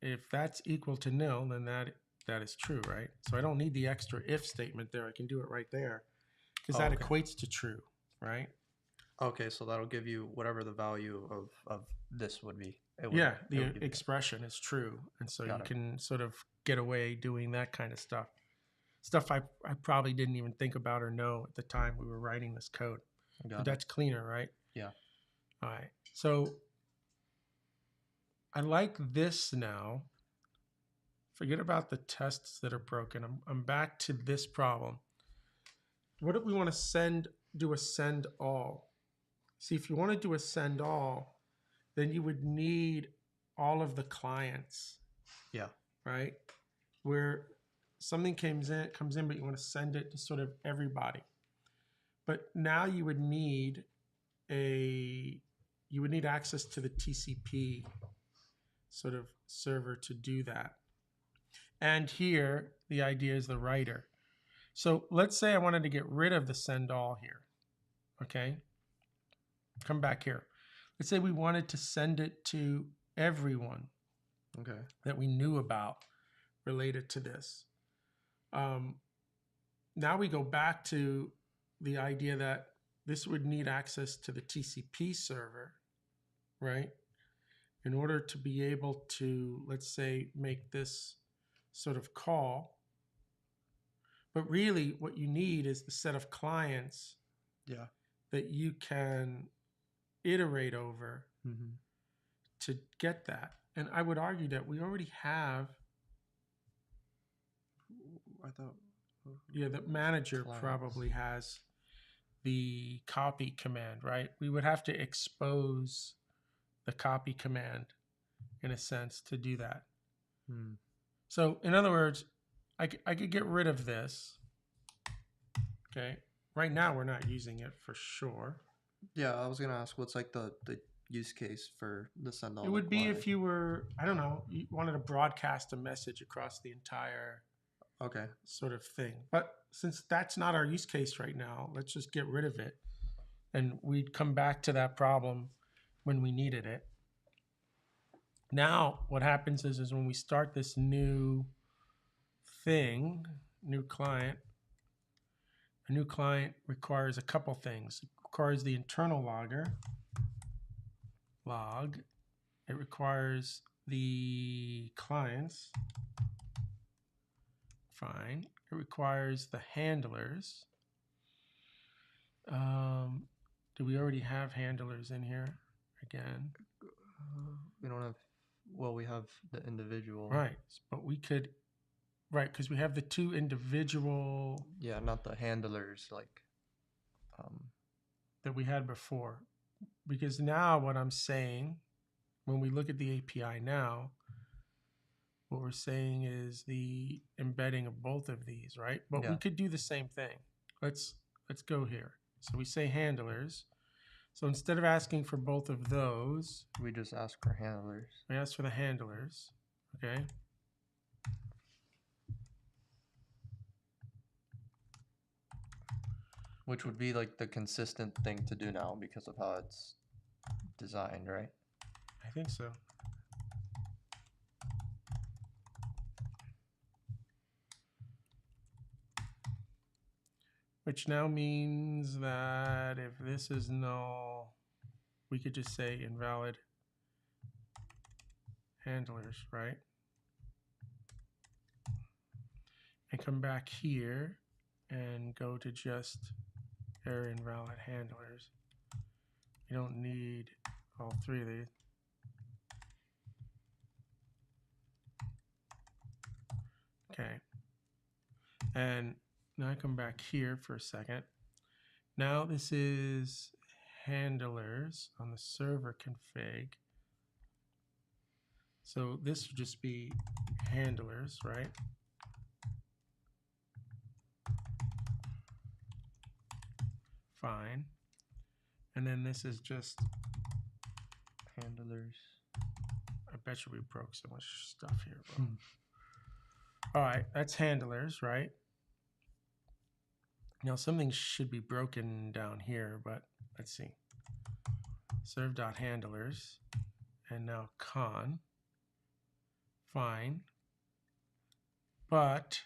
If that's equal to nil, then that is true, right? So I don't need the extra if statement there. I can do it right there because that equates to true, right? Okay, so that'll give you whatever the value of this would be. The expression is true. And so you can sort of get away doing that kind of stuff. Stuff I probably didn't even think about or know at the time we were writing this code. But that's cleaner, right? Yeah. All right. So I like this now. Forget about the tests that are broken. I'm back to this problem. What if we want to do a send all? See, if you want to do a send all, then you would need all of the clients, Yeah. right? Where something comes in, but you want to send it to sort of everybody. But now you would need access to the TCP sort of server to do that. And here, the idea is the writer. So let's say I wanted to get rid of the send all here. Okay. Come back here. Let's say we wanted to send it to everyone that we knew about related to this. Now we go back to the idea that this would need access to the TCP server, right? In order to be able to, let's say, make this sort of call. But really what you need is the set of clients that you can iterate over to get that. And I would argue that we already have, the manager clients probably has the copy command, right? We would have to expose the copy command in a sense to do that. So in other words, I could get rid of this. Okay. Right now we're not using it for sure. Yeah, I was gonna ask what's like the use case for the send all. It would be if you were, I don't know, you wanted to broadcast a message across the entire sort of thing. But since that's not our use case right now, let's just get rid of it. And we'd come back to that problem when we needed it. Now, what happens is when we start this new thing, new client, a new client requires a couple things. It requires the internal log. It requires the clients. Fine. It requires the handlers. Do we already have handlers in here? Again, we don't have. Well, we have the individual. Right, but we could. Right, because we have the two individual. Yeah, not the handlers like. That we had before, because now what I'm saying, when we look at the API now, what we're saying is the embedding of both of these, right? But we could do the same thing. Let's go here. So we say handlers. So instead of asking for both of those, we just ask for handlers. We ask for the handlers. Okay. Which would be like the consistent thing to do now because of how it's designed, right? I think so. Which now means that if this is null, we could just say invalid handlers, right? And come back here and go to just error invalid handlers. You don't need all three of these. Okay. And now I come back here for a second. Now this is handlers on the server config. So this would just be handlers, right? Fine. And then this is just handlers. I bet you we broke so much stuff here, bro. All right, that's handlers, right? Now something should be broken down here, but let's see. Serve.handlers, and now con. Fine. But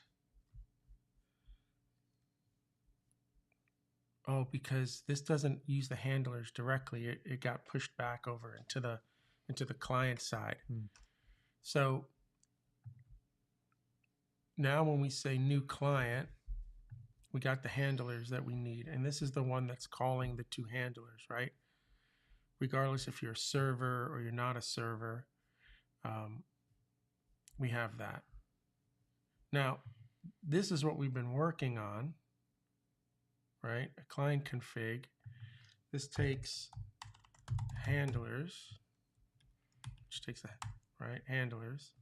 because this doesn't use the handlers directly, it got pushed back over into the client side. So now when we say new client, we got the handlers that we need. And this is the one that's calling the two handlers, right? Regardless if you're a server or you're not a server. we have that. Now, this is what we've been working on, right? A client config. This takes handlers, which takes the handlers.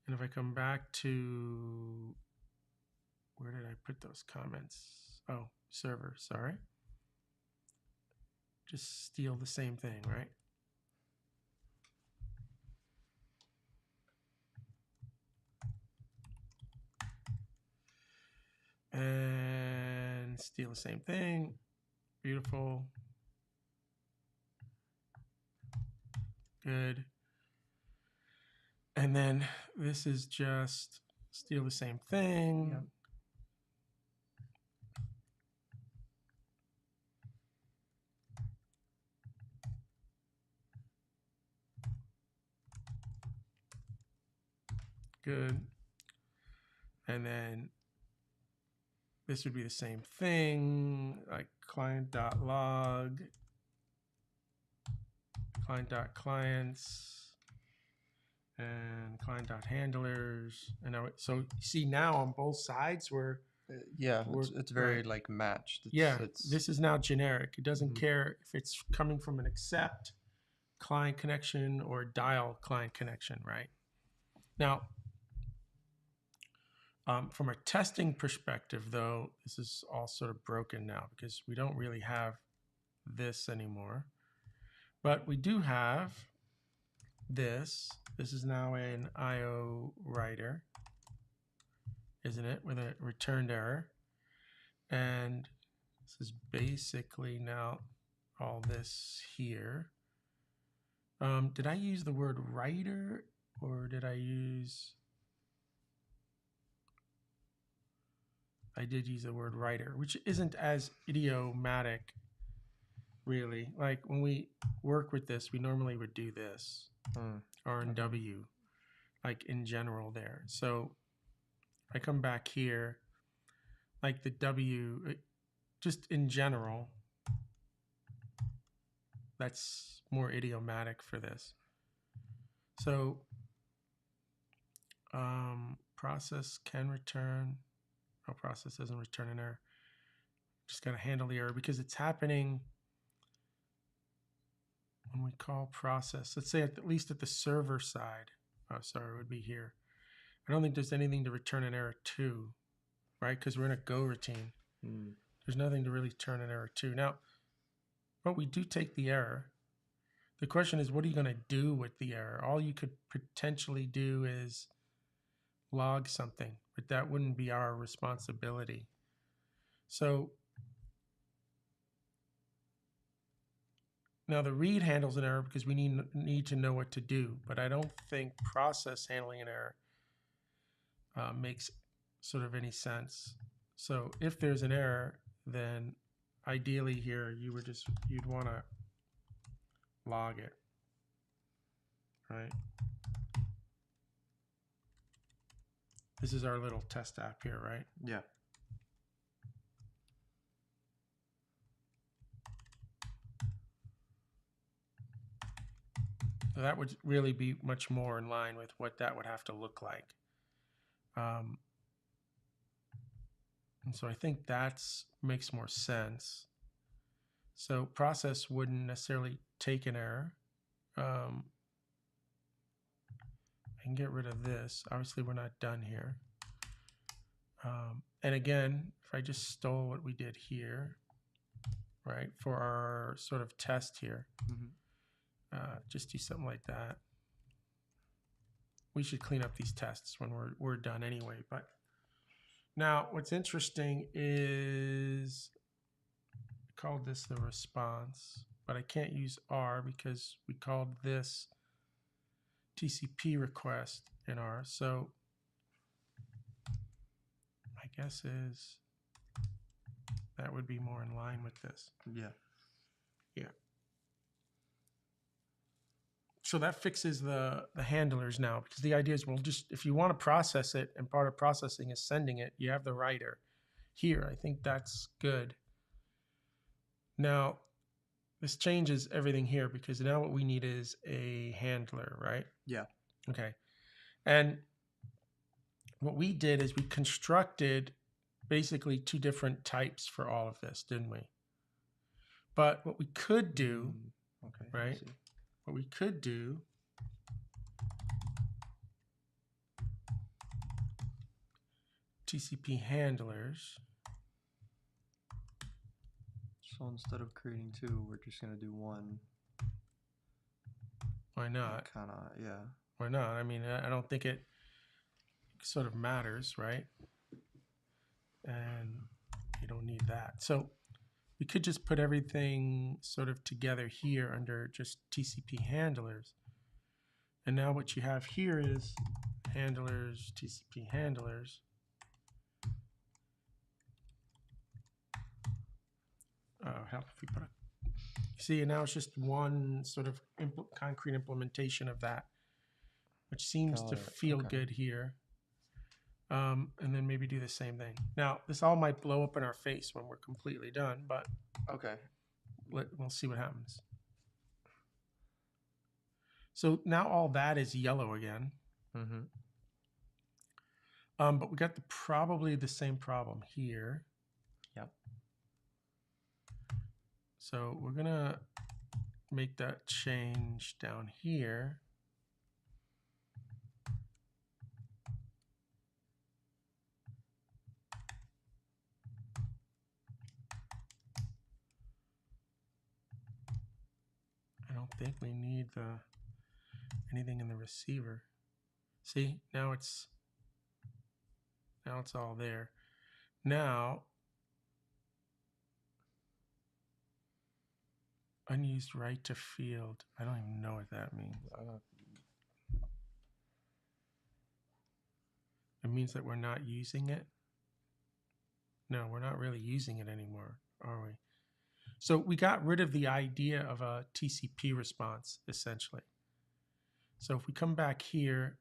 And if I come back to, where did I put those comments? Oh, server, sorry. Just steal the same thing, right? And steal the same thing. Beautiful. Good. And then this is just steal the same thing. Yep. Good. And then this would be the same thing, like client.log, client.clients, and client.handlers. And now, so see now on both sides we're it's very like matched. This is now generic. It doesn't care if it's coming from an accept client connection or dial client connection, right? Now, from a testing perspective, though, this is all sort of broken now because we don't really have this anymore. But we do have this. This is now an IO writer, isn't it? With a returned error. And this is basically now all this here. Did I use the word writer or did I use... I did use the word writer, which isn't as idiomatic, really. Like when we work with this, we normally would do this, R and W, like in general there. So I come back here, like the W, just in general, that's more idiomatic for this. So process can return. Oh, process doesn't return an error. Just got to handle the error because it's happening when we call process. Let's say at least at the server side. Oh, sorry, it would be here. I don't think there's anything to return an error to, right? Because we're in a go routine. There's nothing to really turn an error to. Now, but we do take the error. The question is, what are you going to do with the error? All you could potentially do is log something, but that wouldn't be our responsibility. So now the read handles an error because we need to know what to do, but I don't think process handling an error makes sort of any sense. So if there's an error, then ideally here you'd want to log it, right? This is our little test app here, right? Yeah. So that would really be much more in line with what that would have to look like. And so I think that makes more sense. So process wouldn't necessarily take an error. I can get rid of this. Obviously, we're not done here. And again, if I just stole what we did here, right, for our sort of test here, just do something like that. We should clean up these tests when we're done anyway. But now what's interesting is I called this the response, but I can't use R because we called this TCP request in R. So my guess is that would be more in line with this. Yeah. Yeah. So that fixes the handlers now, because the idea is, well, just if you want to process it and part of processing is sending it, you have the writer here. I think that's good. Now, this changes everything here because now what we need is a handler, right? Yeah. Okay. And what we did is we constructed basically two different types for all of this, didn't we? But what we could do, Okay. right? What we could do TCP handlers. So instead of creating two, we're just gonna do one. Why not? Kind of, yeah. Why not? I mean, I don't think it sort of matters, right? And you don't need that. So we could just put everything sort of together here under just TCP handlers. And now what you have here is handlers, TCP handlers. Help if we put it. You see, now it's just one sort of concrete implementation of that, which seems to feel good here. And then maybe do the same thing. Now, this all might blow up in our face when we're completely done, but okay, we'll see what happens. So now all that is yellow again. Mm-hmm. But we got probably the same problem here. Yep. So we're gonna make that change down here. I don't think we need anything in the receiver. See, now it's all there. Now, unused right to field. I don't even know what that means. It means that we're not using it. No, we're not really using it anymore, are we? So we got rid of the idea of a TCP response, essentially. So if we come back here,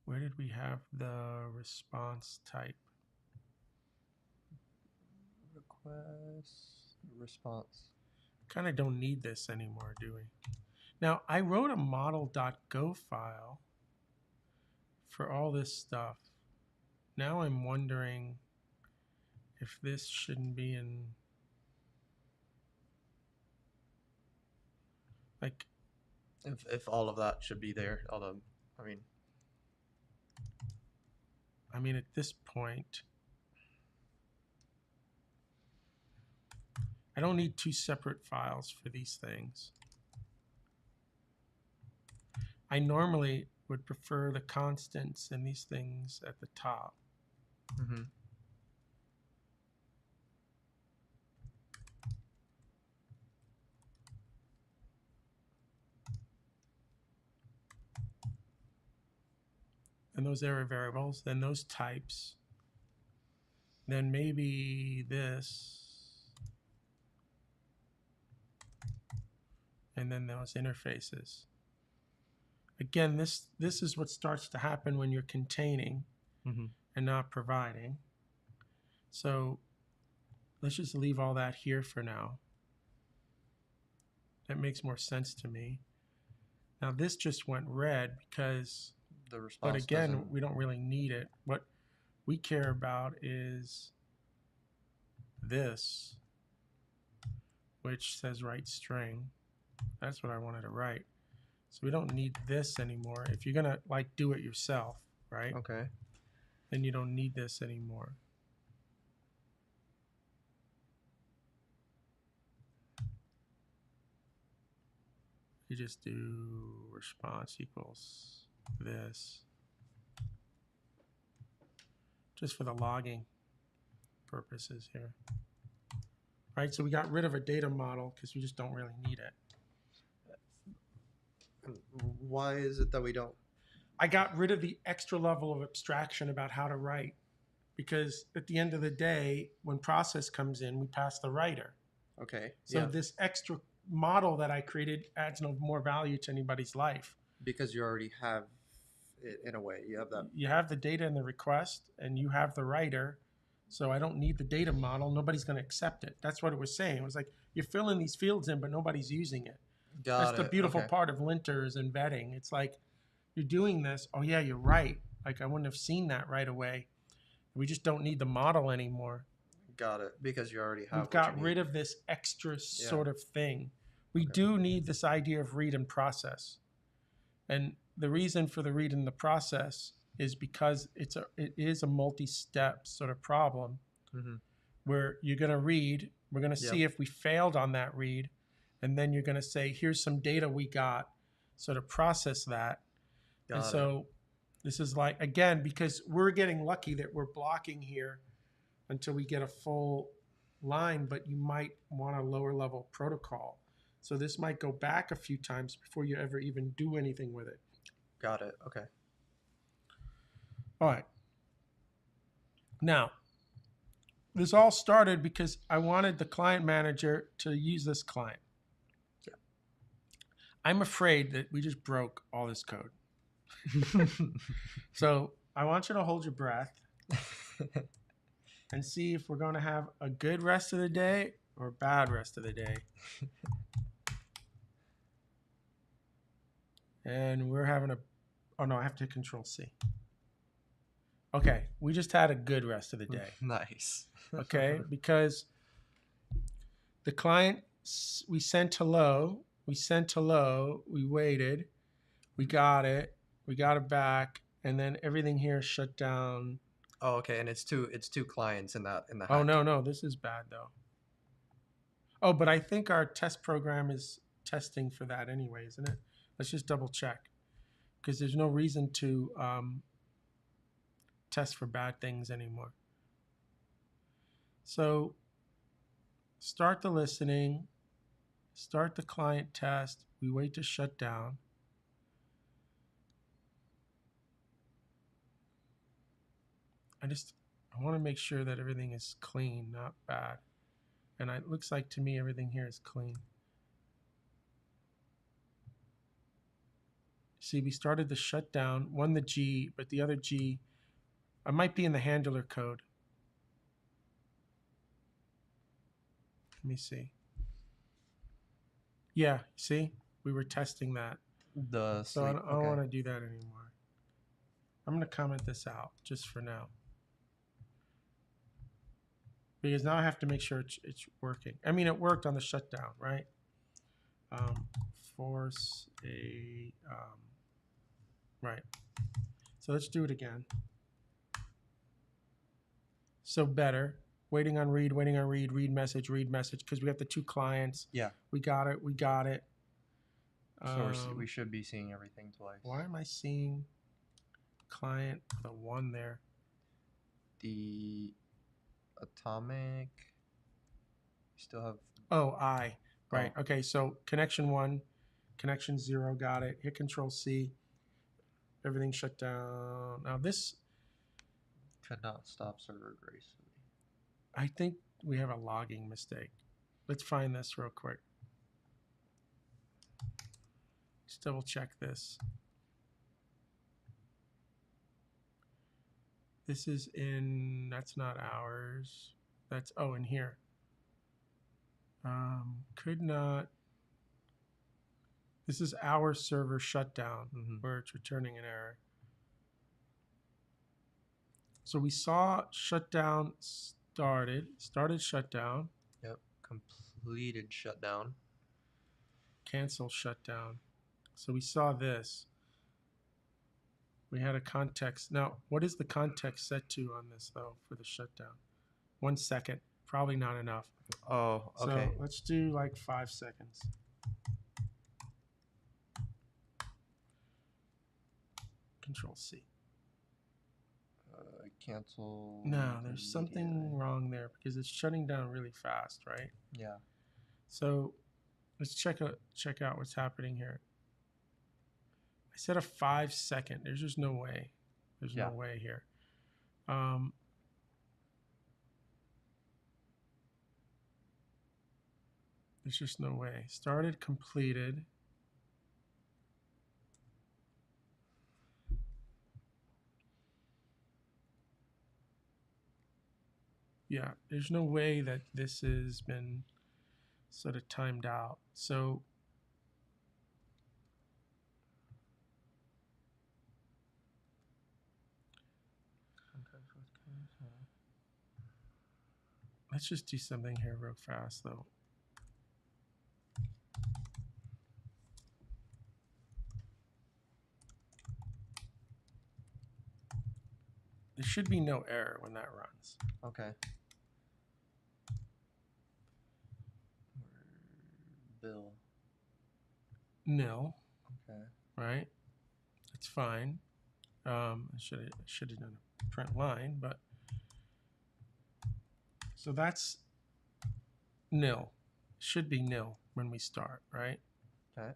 where did we have the response type? Request response. Kind of don't need this anymore, do we? Now, I wrote a model.go file for all this stuff. Now I'm wondering if this shouldn't be in, like, if all of that should be there. Although, I mean, at this point, I don't need two separate files for these things. I normally would prefer the constants and these things at the top. Mm-hmm. And those error variables, then those types, then maybe this, and then those interfaces. Again, this is what starts to happen when you're containing and not providing. So let's just leave all that here for now. That makes more sense to me. Now this just went red because the response. But again, we don't really need it. What we care about is this, which says write string. That's what I wanted to write. So we don't need this anymore. If you're gonna like do it yourself, right? Okay. Then you don't need this anymore. You just do response equals this. Just for the logging purposes here. Right, so we got rid of a data model because we just don't really need it. Why is it that we don't? I got rid of the extra level of abstraction about how to write because at the end of the day, when process comes in, we pass the writer. Okay. So this extra model that I created adds no more value to anybody's life. Because you already have it in a way. You have that. You have the data in the request and you have the writer. So I don't need the data model. Nobody's going to accept it. That's what it was saying. It was like, you're filling these fields in, but nobody's using it. That's Got the it. beautiful Okay. part of linters and vetting. It's like, you're doing this. Oh, yeah, you're right. Like, I wouldn't have seen that right away. We just don't need the model anymore. Got it. Because you already have We've what you got need. rid of this extra sort of thing. We Okay. do need this idea of read and process. And the reason for the read and the process is because it is a multi-step sort of problem Mm-hmm. where you're going to read, we're going to see if we failed on that read, and then you're going to say, here's some data we got, sort of process that. Got And it. so this is like, again, because we're getting lucky that we're blocking here until we get a full line, but you might want a lower level protocol. So this might go back a few times before you ever even do anything with it. Got it. Okay. All right. Now, this all started because I wanted the client manager to use this client. Yeah. I'm afraid that we just broke all this code. So I want you to hold your breath and see if we're going to have a good rest of the day or a bad rest of the day. And we're having a, oh no, I have to Control C. Okay, we just had a good rest of the day. Nice. Okay, because the client, we sent hello, we waited, we got it back, and then everything here shut down. Oh, okay. And it's two clients in the hack. Oh no, this is bad though. Oh, but I think our test program is testing for that anyway, isn't it? Let's just double check, because there's no reason to test for bad things anymore. So start the listening, start the client test, we wait to shut down. I want to make sure that everything is clean, not bad. And it looks like to me everything here is clean. See, we started the shutdown, one the G, but the other G, I might be in the handler code. Let me see. Yeah, see, we were testing that. So I don't want to do that anymore. I'm going to comment this out just for now. Because now I have to make sure it's working. I mean, it worked on the shutdown, right? Force a, right. So let's do it again. So better. Waiting on read, read message, because we have the two clients. Yeah. We got it. So we should be seeing everything twice. Why am I seeing client with a 1 there? The atomic, we still have. Oh, I. Right. Oh. Okay, so connection 1, connection 0, got it. Hit Control C. Everything shut down. Now this Could not stop server gracefully. I think we have a logging mistake. Let's find this real quick. Let's double check this. This is in, that's not ours. That's, oh, in here. Could not, this is our server shutdown where it's returning an error. So we saw shutdown started shutdown. Yep, completed shutdown. Cancel shutdown. So we saw this. We had a context. Now, what is the context set to on this, though, for the shutdown? 1 second. Probably not enough. Oh, okay. So let's do like 5 seconds. Control C. Cancel. No, there's something wrong there because it's shutting down really fast, right? Yeah. So let's check out what's happening here. I said a 5 second. There's just no way. There's no way here. There's just no way. Started, completed. Yeah, there's no way that this has been sort of timed out. So let's just do something here real fast, though. There should be no error when that runs. Okay. Bill. Nil. Okay. Right? It's fine. I should have done a print line, but so that's nil. Should be nil when we start, right? Okay.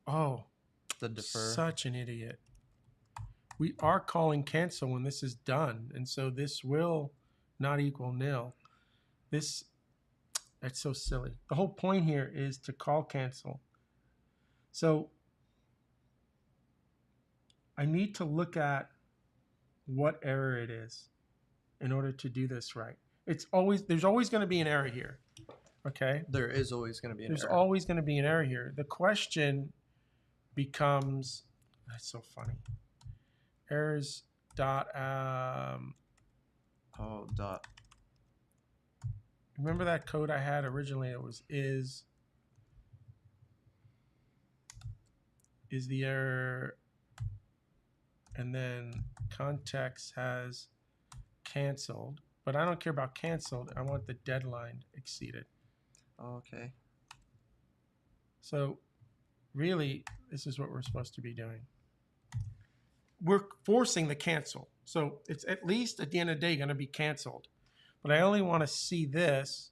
Oh, The defer. such an idiot. We are calling cancel when this is done, and so this will not equal nil. That's so silly. The whole point here is to call cancel. So I need to look at what error it is in order to do this right. There's always going to be an error here. Okay? There is always going to be an error. There's always going to be an error here. The question becomes, that's so funny. Errors dot dot. Remember that code I had originally? It was is the error, and then context has canceled, but I don't care about canceled. I want the deadline exceeded. Okay. So really, this is what we're supposed to be doing. We're forcing the cancel. So it's at least at the end of the day going to be canceled. But I only want to see this,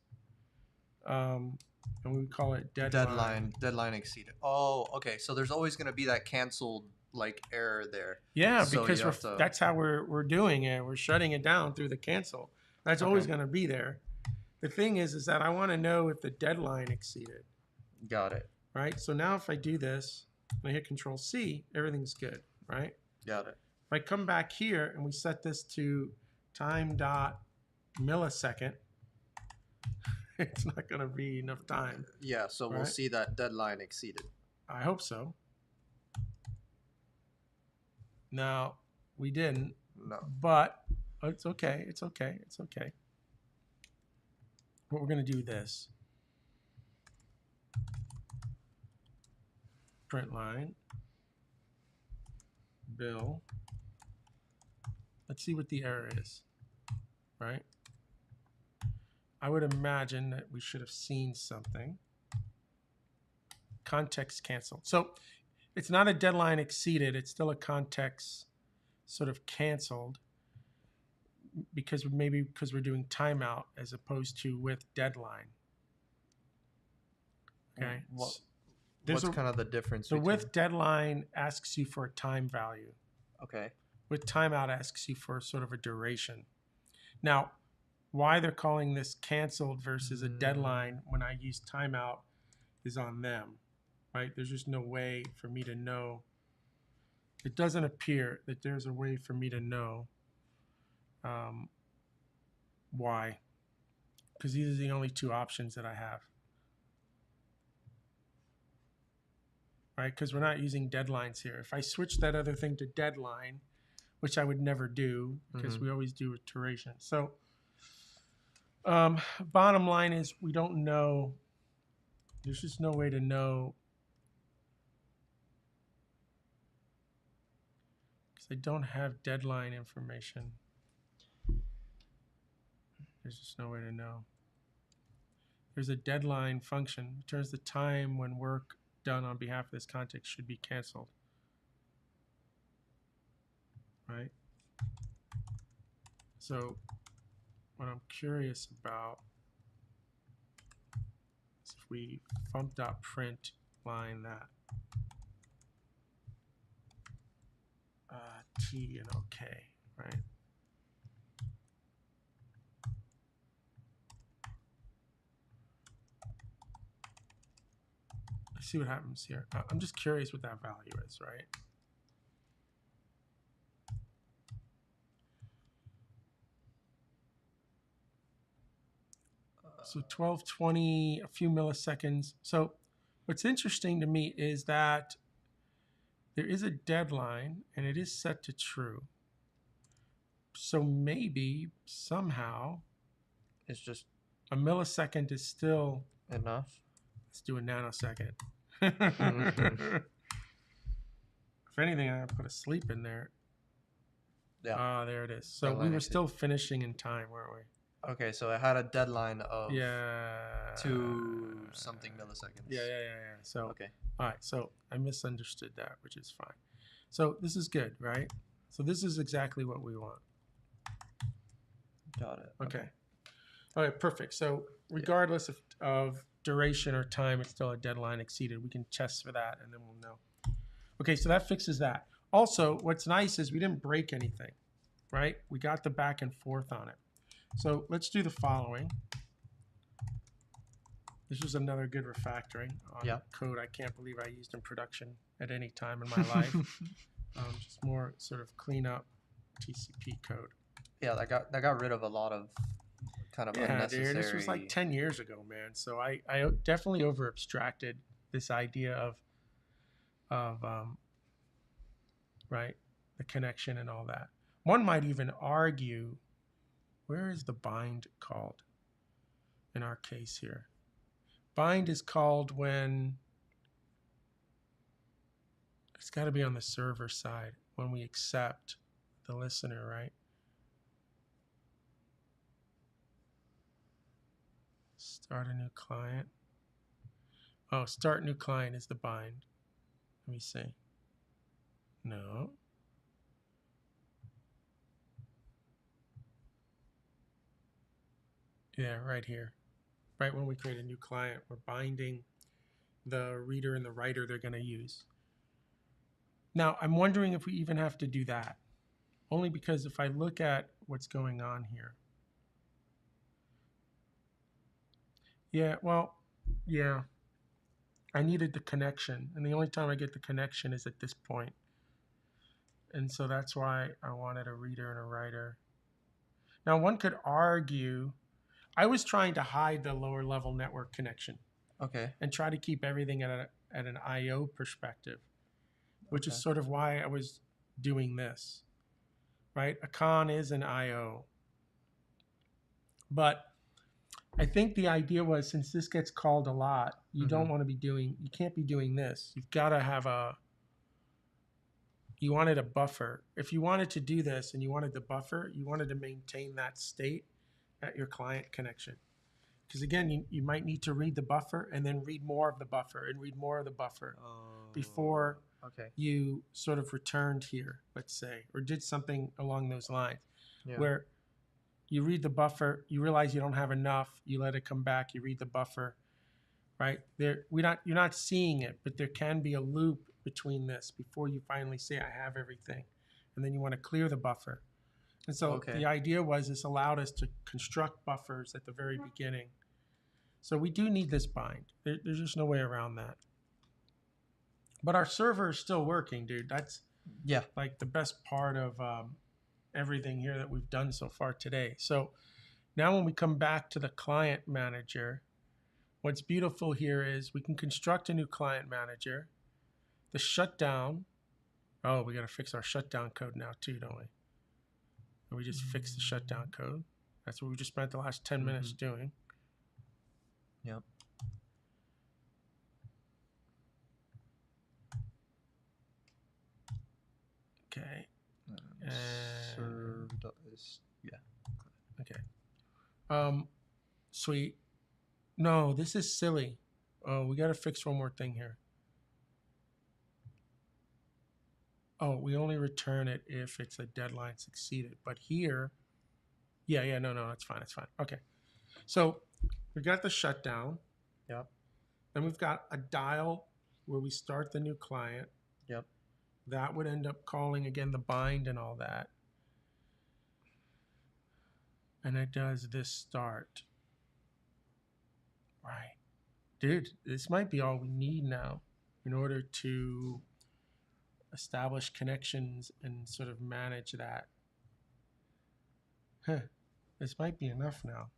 and we call it deadline. Deadline exceeded. Oh, okay. So there's always going to be that canceled like error there. Yeah, so because that's how we're doing it. We're shutting it down through the cancel. That's always going to be there. The thing is that I want to know if the deadline exceeded. Got it. Right? So now if I do this, and I hit Control C, everything's good, right? Got it. If I come back here and we set this to time dot millisecond, it's not going to be enough time. Yeah, so we'll see that deadline exceeded. I hope so. Now, we didn't. No. But it's okay. It's okay. It's okay. What we're going to do this. Print line. Bill. Let's see what the error is. Right? I would imagine that we should have seen something. Context canceled. So it's not a deadline exceeded. It's still a context sort of canceled because we're doing timeout as opposed to with deadline. Okay. What's kind of the difference? The with deadline asks you for a time value. Okay. With timeout asks you for sort of a duration. Now, why they're calling this canceled versus a deadline when I use timeout is on them, right? There's just no way for me to know. It doesn't appear that there's a way for me to know why, because these are the only two options that I have, right? Because we're not using deadlines here. If I switch that other thing to deadline, which I would never do because we always do with duration. So bottom line is we don't know. There's just no way to know because I don't have deadline information. There's just no way to know. There's a deadline function. Returns the time when work done on behalf of this context should be canceled. Right? So what I'm curious about is if we func.print line that T and OK, right? Let's see what happens here. I'm just curious what that value is, right? So 1220, a few milliseconds. So what's interesting to me is that there is a deadline and it is set to true. So maybe somehow It's just a millisecond is still, enough. let's do a nanosecond. If anything, I put a sleep in there. Yeah. Ah, there it is. So Deadline we were exceeded. still finishing in time, weren't we? Okay, so it had a deadline of Yeah. 2 something milliseconds. Yeah. So, Okay. all right. So I misunderstood that, which is fine. So this is good, right? So this is exactly what we want. Got it. Okay. All right, perfect. So regardless of duration or time, it's still a deadline exceeded. We can test for that and then we'll know. Okay, so that fixes that. Also, what's nice is we didn't break anything, right? We got the back and forth on it. So let's do the following. This was another good refactoring on code I can't believe I used in production at any time in my life. Just more sort of clean up TCP code. Yeah, that got rid of a lot of kind of unnecessary. Dude, this was like 10 years ago, man. So I definitely over abstracted this idea of right, the connection and all that. One might even argue, where is the bind called in our case here? Bind is called when it's got to be on the server side when we accept the listener, right? Start a new client. Oh, start new client is the bind. Let me see. No. Yeah, right here. Right when we create a new client, we're binding the reader and the writer they're going to use. Now, I'm wondering if we even have to do that. Only because if I look at what's going on here. Yeah, well, yeah. I needed the connection. And the only time I get the connection is at this point. And so that's why I wanted a reader and a writer. Now, one could argue, I was trying to hide the lower level network connection. Okay. And try to keep everything at an I/O perspective, which is sort of why I was doing this, right? A con is an I/O. But I think the idea was, since this gets called a lot, you don't want to be doing, you can't be doing this. You've got to have you wanted a buffer. If you wanted to do this and you wanted the buffer, you wanted to maintain that state at your client connection. Because again, you might need to read the buffer and then read more of the buffer and read more of the buffer before you sort of returned here, let's say, or did something along those lines, where you read the buffer, you realize you don't have enough, you let it come back, you read the buffer, right? You're not seeing it, but there can be a loop between this before you finally say, I have everything, and then you want to clear the buffer. And so the idea was this allowed us to construct buffers at the very beginning. So we do need this bind. There's just no way around that. But our server is still working, dude. That's like the best part of everything here that we've done so far today. So now when we come back to the client manager, what's beautiful here is we can construct a new client manager. The shutdown. Oh, we got to fix our shutdown code now too, don't we? And we just fixed the shutdown code. That's what we just spent the last 10 minutes doing. Yep. Okay. Served is okay. Sweet. No, this is silly. Oh, we got to fix one more thing here. Oh, we only return it if it's a deadline succeeded. But here, no, that's fine. It's fine. Okay. So we got the shutdown. Yep. Then we've got a dial where we start the new client. Yep. That would end up calling again the bind and all that. And it does this start. Right. Dude, this might be all we need now in order to establish connections and sort of manage that. This might be enough now.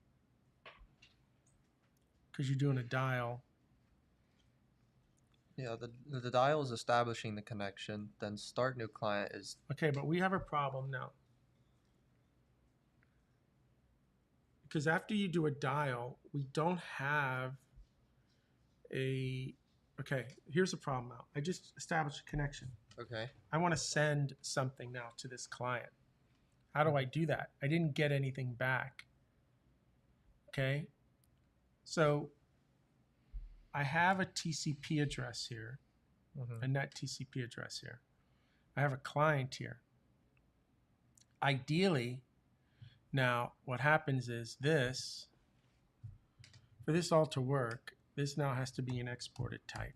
because you're doing a dial. Yeah, the dial is establishing the connection. Then start new client is Okay, but we have a problem now. Because after you do a dial, we don't have a... Okay, here's the problem now. I just established a connection. okay. I want to send something now to this client. How do I do that? I didn't get anything back. Okay, so I have a TCP address here, a net TCP address here. I have a client here. Ideally, now what happens is this, for this all to work, this now has to be an exported type.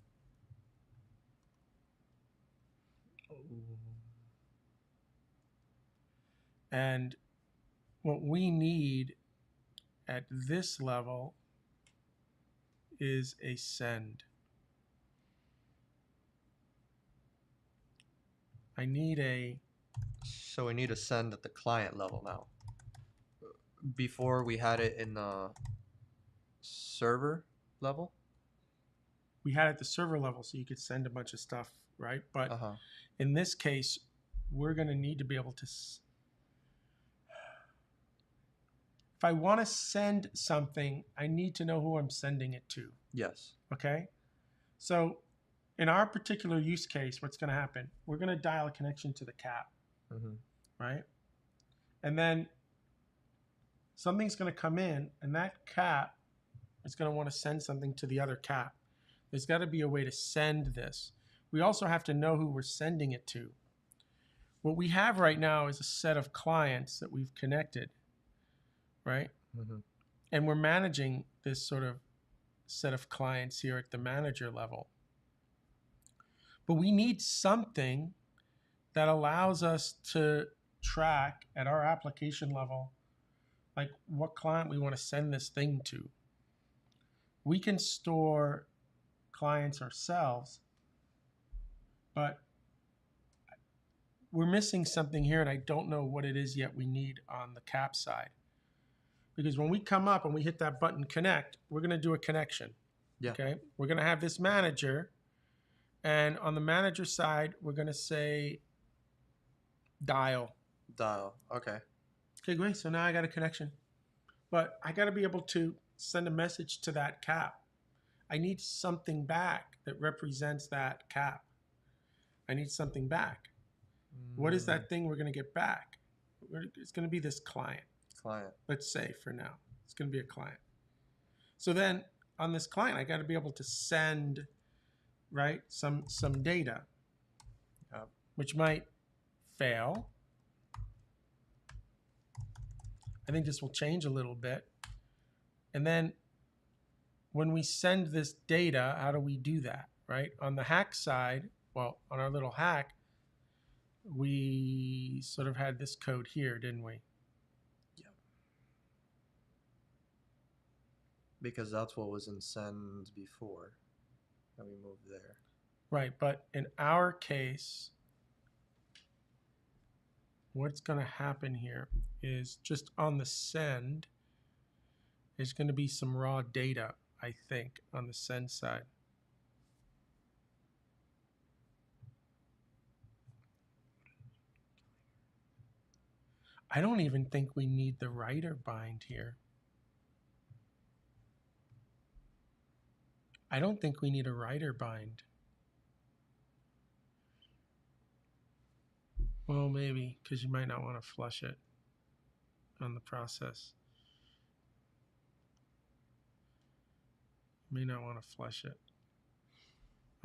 And what we need at this level is a send. I need a... So we need to send at the client level now. Before we had it in the server level. We had it at the server level so you could send a bunch of stuff, right? But in this case, we're going to need to be able to... If I want to send something, I need to know who I'm sending it to. Yes. Okay? So in our particular use case, what's going to happen? We're going to dial a connection to the cap, right? And then something's going to come in, and that cap is going to want to send something to the other cap. There's got to be a way to send this. We also have to know who we're sending it to. What we have right now is a set of clients that we've connected, right? And we're managing this sort of set of clients here at the manager level. But we need something that allows us to track at our application level, like what client we want to send this thing to. We can store clients ourselves, but we're missing something here, and I don't know what it is yet we need on the cap side. Because when we come up and we hit that button connect, we're going to do a connection. Yeah. Okay. We're going to have this manager, and on the manager side, we're going to say dial. Dial. Okay. Okay, great. So now I got a connection, but I got to be able to send a message to that cap. I need something back that represents that cap. I need something back. What is that thing we're going to get back? It's going to be this client. Let's say for now, it's going to be a client. So then on this client, I got to be able to send, right, some data, which might fail. I think this will change a little bit. And then when we send this data, how do we do that, right? On the hack side, well, on our little hack, we sort of had this code here, didn't we? Because that's what was in send before, and we moved there. Right, but in our case, what's going to happen here is just on the send, there's going to be some raw data, I think, on the send side. I don't even think we need the writer bind here. I don't think we need a writer bind. Well, maybe, because you might not want to flush it on the process. You may not want to flush it.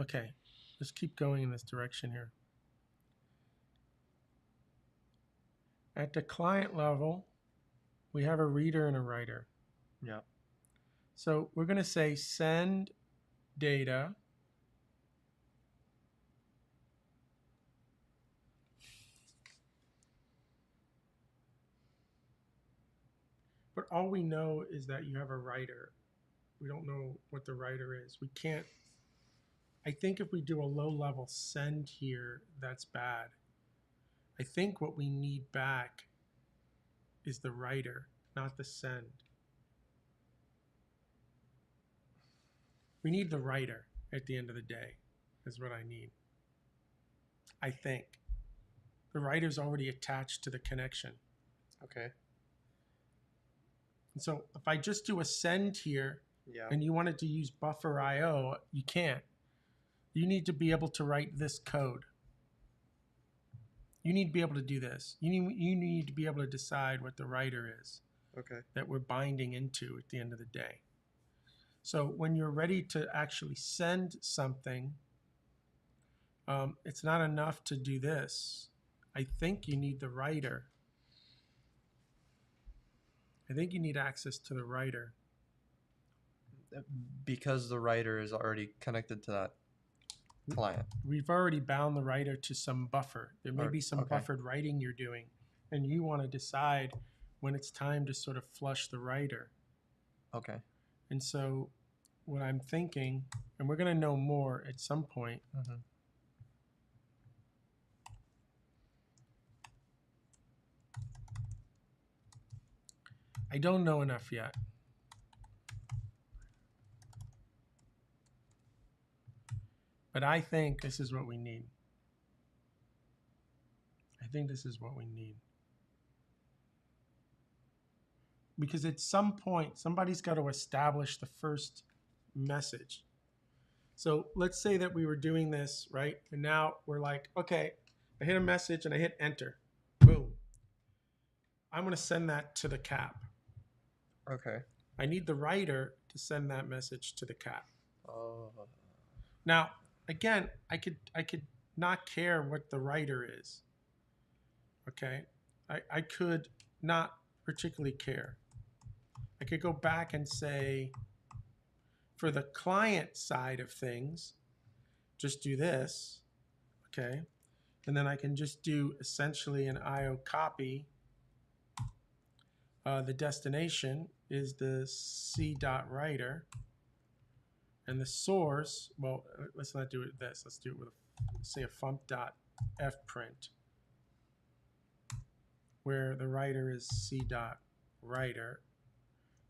Okay, let's keep going in this direction here. At the client level, we have a reader and a writer. Yeah. So we're going to say send data but all we know is that you have a writer. We don't know what the writer is. We can't... I think if we do a low-level send here, that's bad. I think what we need back is the writer, not the send. We need the writer at the end of the day, is what I need. I think. The writer's already attached to the connection. Okay. And so if I just do a send here, Yeah. and you wanted to use buffer IO, you can't. You need to be able to write this code. You need to be able to do this. You need to be able to decide what the writer is Okay. that we're binding into at the end of the day. So when you're ready to actually send something, it's not enough to do this. I think you need the writer. I think you need access to the writer. Because the writer is already connected to that client. We've already bound the writer to some buffer. There may be some Okay. buffered writing you're doing, and you want to decide when it's time to sort of flush the writer. Okay. And so what I'm thinking, and we're going to know more at some point, Mm-hmm. I don't know enough yet. But I think this is what we need. I think this is what we need. Because at some point, somebody's got to establish the first message. So let's say that we were doing this, right? And now we're like, okay, I hit a message and I hit enter. Boom. I'm going to send that to the cap. Okay. I need the writer to send that message to the cap. Oh. Now, again, I could not care what the writer is. Okay? I could not particularly care. I could go back and say, for the client side of things, just do this. Okay? And then I can just do essentially an IO copy. The destination is the c.writer. And the source, well, let's not do it this. Let's do it with, say, a func.fprint, where the writer is c.writer.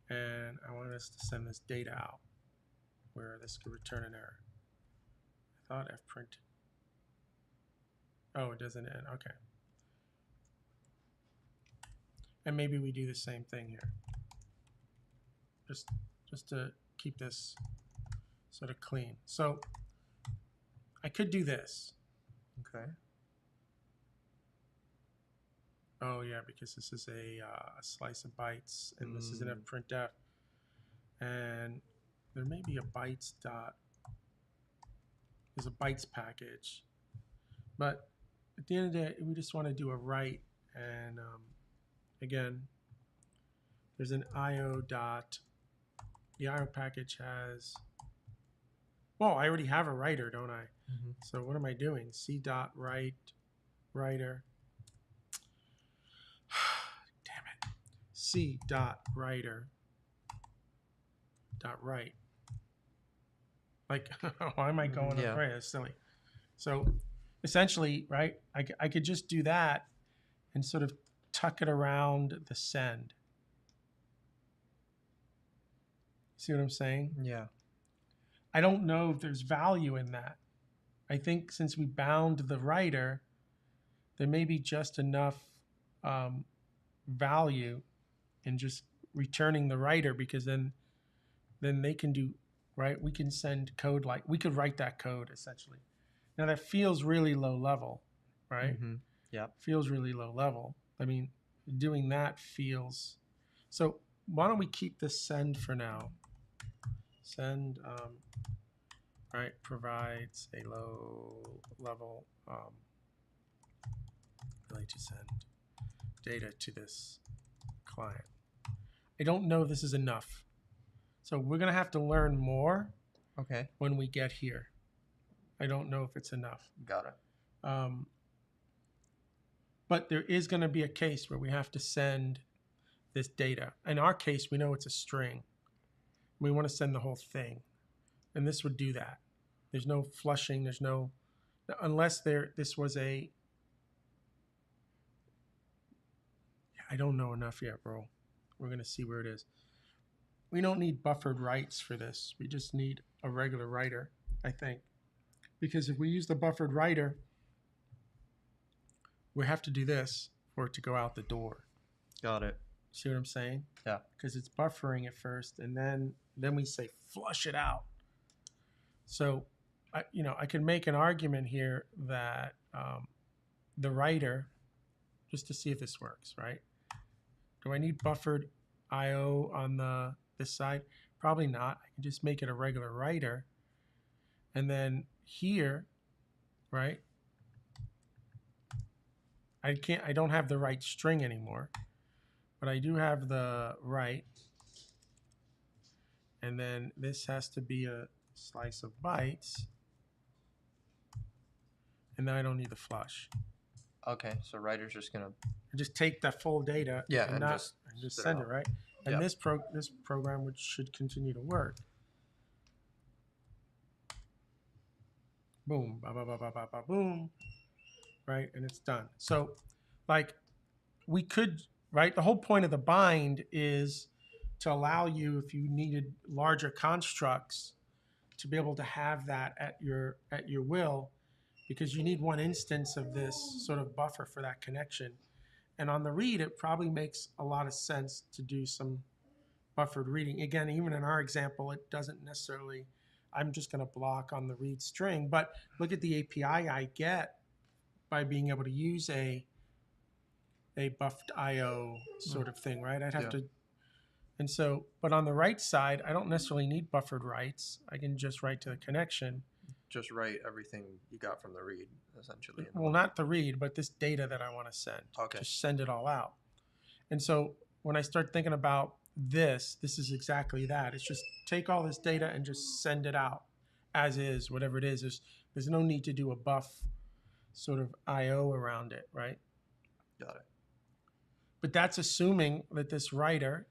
And I want us to send this data out, where this could return an error. I thought fprint. Oh, it doesn't end. Okay. And maybe we do the same thing here. Just to keep this sort of clean. So I could do this. Okay. Oh yeah, because this is a slice of bytes, and this is an fprintf, and there may be a bytes dot. There's a bytes package, but at the end of the day, we just want to do a write, and again, there's an IO dot. The IO package has. Well, I already have a writer, don't I? Mm-hmm. So what am I doing? C.write writer. Damn it. C.writer .write. Like, why am I going Yeah. right? That's silly. So essentially, right, I could just do that and sort of tuck it around the send. See what I'm saying? Yeah. I don't know if there's value in that. I think since we bound the writer, there may be just enough value in just returning the writer, because then they can do, right? We can send code, like we could write that code essentially. Now that feels really low level, right? Mm-hmm. Yeah. Feels really low level. I mean, doing that feels. So why don't we keep this send for now? Send, right, provides a low level ability to send data to this client. I don't know if this is enough. So we're going to have to learn more Okay. when we get here. I don't know if it's enough. Got it. But there is going to be a case where we have to send this data. In our case, we know it's a string. We want to send the whole thing. And this would do that. There's no flushing. There's no, unless this was a, I don't know enough yet, bro. We're going to see where it is. We don't need buffered writes for this. We just need a regular writer, I think. Because if we use the buffered writer, we have to do this for it to go out the door. Got it. See what I'm saying? Yeah. Because it's buffering it first, and then we say flush it out. So, I can make an argument here that the writer, just to see if this works, right? Do I need buffered I/O on this side? Probably not. I can just make it a regular writer, and then here, right? I don't have the right string anymore, but I do have the right. And then this has to be a slice of bytes. And then I don't need the flush. Okay, so writer's just gonna just take that full data and just send it, right? And this program should continue to work. Boom, ba ba ba ba ba ba boom, right? And it's done. So, like, we could, right? The whole point of the bind is to allow you, if you needed larger constructs, to be able to have that at your will, because you need one instance of this sort of buffer for that connection. And on the read, it probably makes a lot of sense to do some buffered reading. Again, even in our example, it doesn't necessarily, I'm just going to block on the read string. But look at the API I get by being able to use a buffed IO sort of thing, right? I'd have to, and so, but on the write side, I don't necessarily need buffered writes. I can just write to the connection. Just write everything you got from the read, essentially. Well, not the read, but this data that I want to send. Okay. Just send it all out. And so when I start thinking about this is exactly that. It's just take all this data and just send it out as is, whatever it is. There's no need to do a buff sort of IO around it, right? Got it. But that's assuming that this writer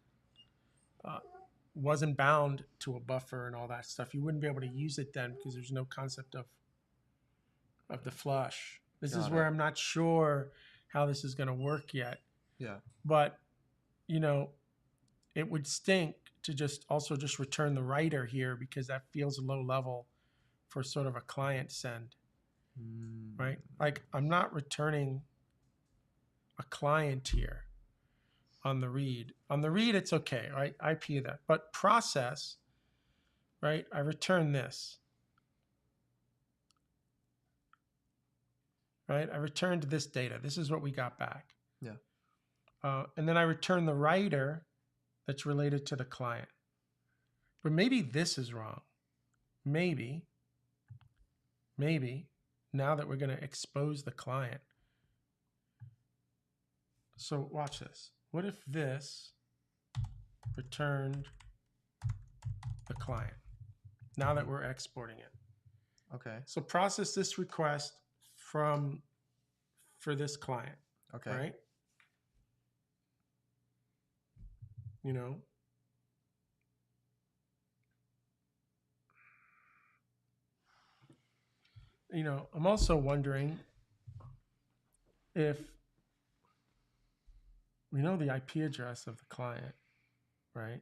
wasn't bound to a buffer and all that stuff. You wouldn't be able to use it then because there's no concept of the flush. This is where I'm not sure how this is going to work yet. Yeah. But, it would stink to just return the writer here, because that feels low level for sort of a client send, right? Like, I'm not returning a client here on the read. On the read, it's okay, right? IP that. But process, right? I return this, right? I returned this data. This is what we got back. Yeah. And then I return the writer that's related to the client. But maybe this is wrong. Maybe, now that we're going to expose the client. So watch this. What if this returned the client, now that we're exporting it? Okay. So process this request for this client. Okay. Right? I'm also wondering if we know the IP address of the client, right?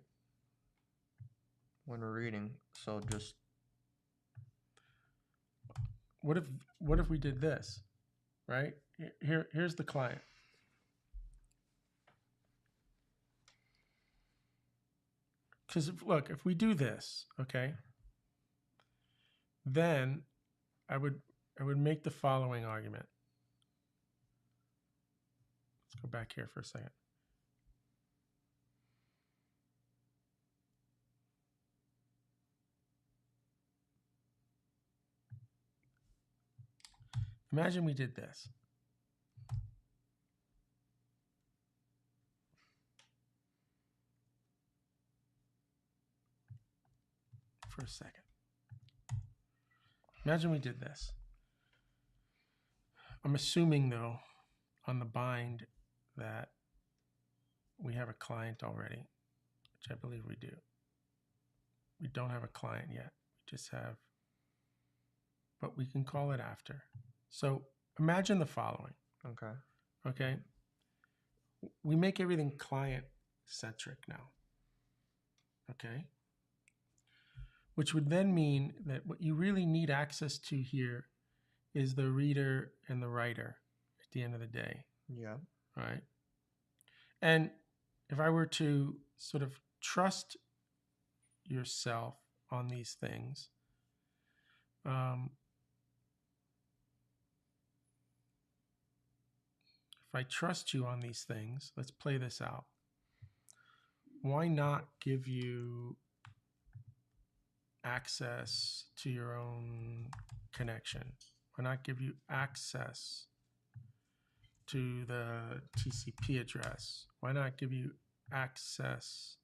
When we're reading, so just what if we did this, right? Here's the client. Because look, if we do this, okay, then I would make the following argument. Let's go back here for a second. Imagine we did this. For a second. Imagine we did this. I'm assuming, though, on the bind that we have a client already, which I believe we do. We don't have a client yet. We just have, but we can call it after. So imagine the following. okay. Okay. We make everything client-centric now. Okay. which would then mean that what you really need access to here is the reader and the writer at the end of the day. Yeah. Right? And if I were to sort of trust yourself on these things, if I trust you on these things, let's play this out. Why not give you access to your own connection? Why not give you access to the TCP address? Why not give you access?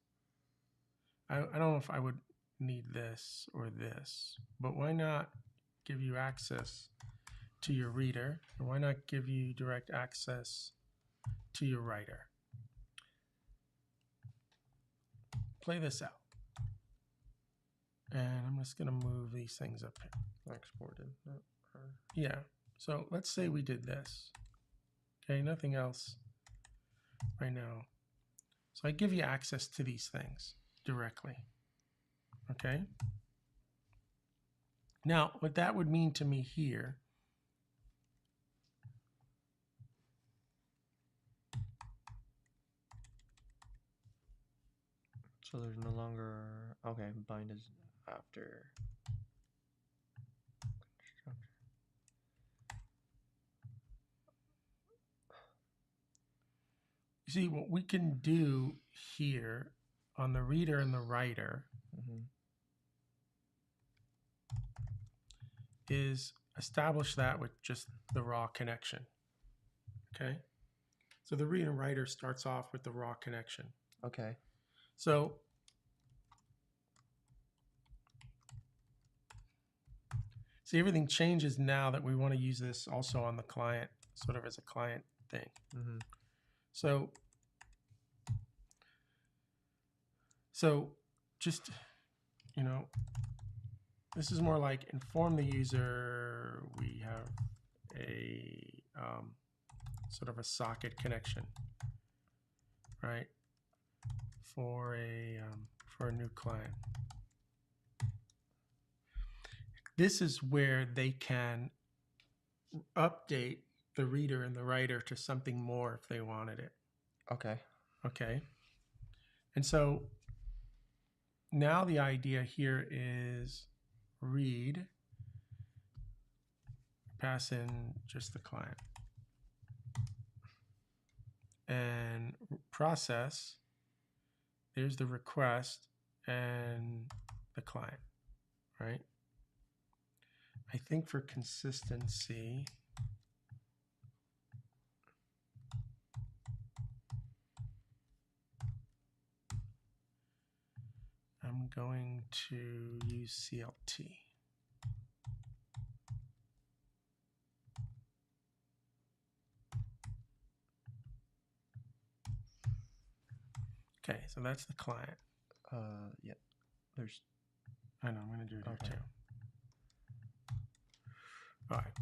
I don't know if I would need this or this, but why not give you access to your reader? Or why not give you direct access to your writer? Play this out. And I'm just going to move these things up here. Exported. Yeah. So let's say we did this. Okay, nothing else right now. So I give you access to these things directly. Okay. Now, what that would mean to me here So there's no longer, okay, bind is after construction. you see what we can do here on the reader and the writer is establish that with just the raw connection. Okay. So the reader and writer starts off with the raw connection. Okay. So see, everything changes now that we want to use this also on the client, sort of as a client thing. So just, you know, this is more like inform the user. We have a sort of a socket connection, right? For a new client. This is where they can update the reader and the writer to something more if they wanted it. Okay. Okay. And so now the idea here is read, pass in just the client, and process, there's the request and the client, right? I think for consistency, I'm going to use CLT. Okay, so that's the client. Yeah. There's. I know, I'm going to do it here too. All right.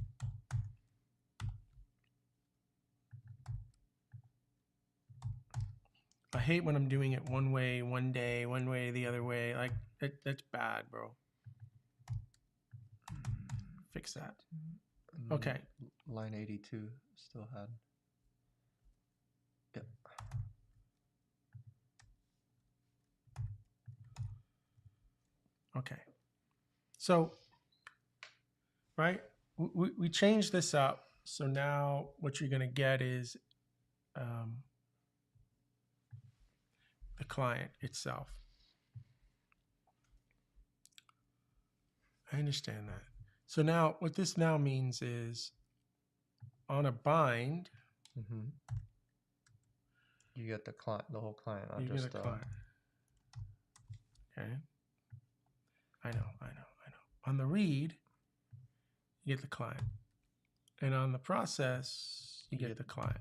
I hate when I'm doing it one way, one day, one way, the other way. Like, that's bad, bro. Fix that. Okay. Line 82 still had. Yep. Okay. So, right, we changed this up. So now what you're going to get is the client itself. I understand that. So now what this now means is on a bind, you get the client, the whole client, not you just get a client. Okay. I know. On the read, you get the client. And on the process, you get the client.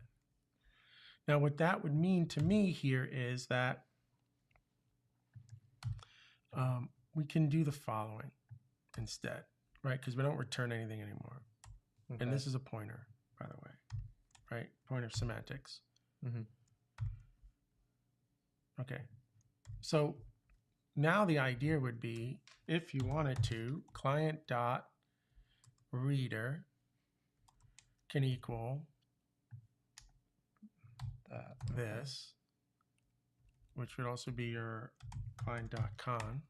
Now, what that would mean to me here is that we can do the following instead, right? Because we don't return anything anymore. Okay. And this is a pointer, by the way, right? Pointer semantics. Okay. So now the idea would be, if you wanted to, client.reader can equal That. this, which would also be your client.con.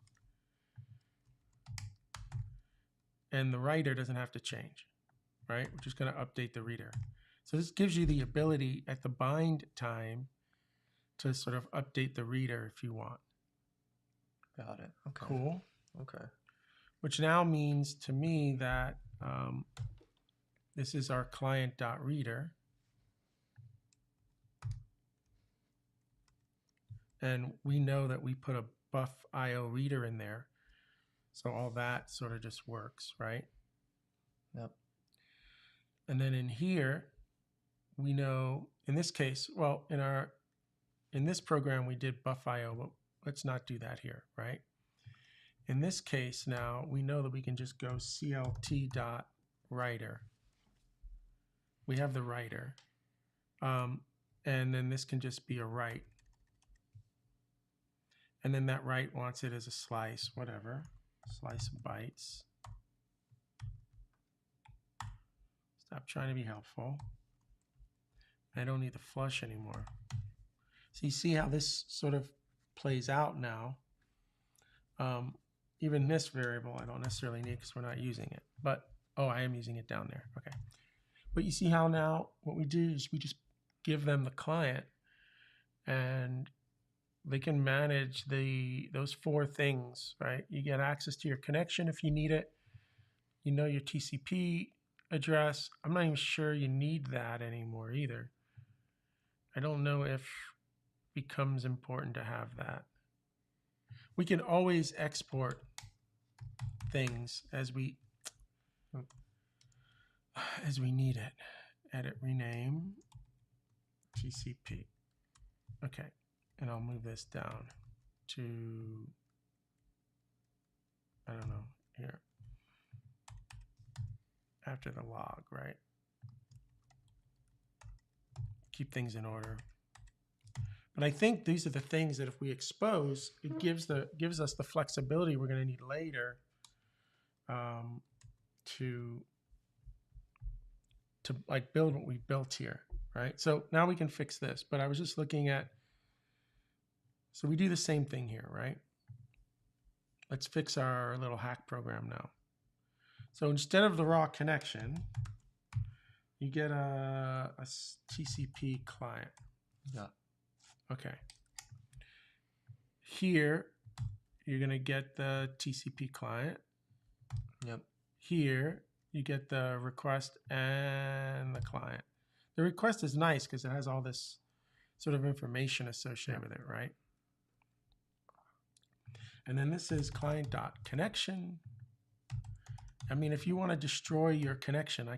And the writer doesn't have to change, right? We're just going to update the reader. So this gives you the ability at the bind time to sort of update the reader if you want. Got it. Okay. Cool. Okay. Which now means to me that this is our client.reader. And we know that we put a buff IO reader in there. So all that sort of just works, right? Yep. And then in here, we know in this case, well, in this program we did buff IO, but let's not do that here, right? In this case now, we know that we can just go clt.writer. We have the writer. And then this can just be a write. And then that write wants it as a slice, whatever. Slice of bytes. Stop trying to be helpful. I don't need the flush anymore. So you see how this sort of plays out now. Even this variable I don't necessarily need because we're not using it. But, oh, I am using it down there. Okay. But you see how now what we do is we just give them the client and they can manage those four things, right? You get access to your connection if you need it. You know your TCP address. I'm not even sure you need that anymore either. I don't know if it becomes important to have that. We can always export things as we need it. Edit, rename, TCP. Okay, and I'll move this down to, I don't know, here. After the log, right? Keep things in order. But I think these are the things that if we expose, it gives us the flexibility we're going to need later to like build what we built here, right? So now we can fix this. But I was just looking at, so we do the same thing here, right? Let's fix our little hack program now. So instead of the raw connection, you get a TCP client. Yeah. Okay. Here, you're going to get the TCP client. Yep. Here, you get the request and the client. The request is nice because it has all this sort of information associated with it, right? And then this is client.connection. I mean, if you want to destroy your connection, I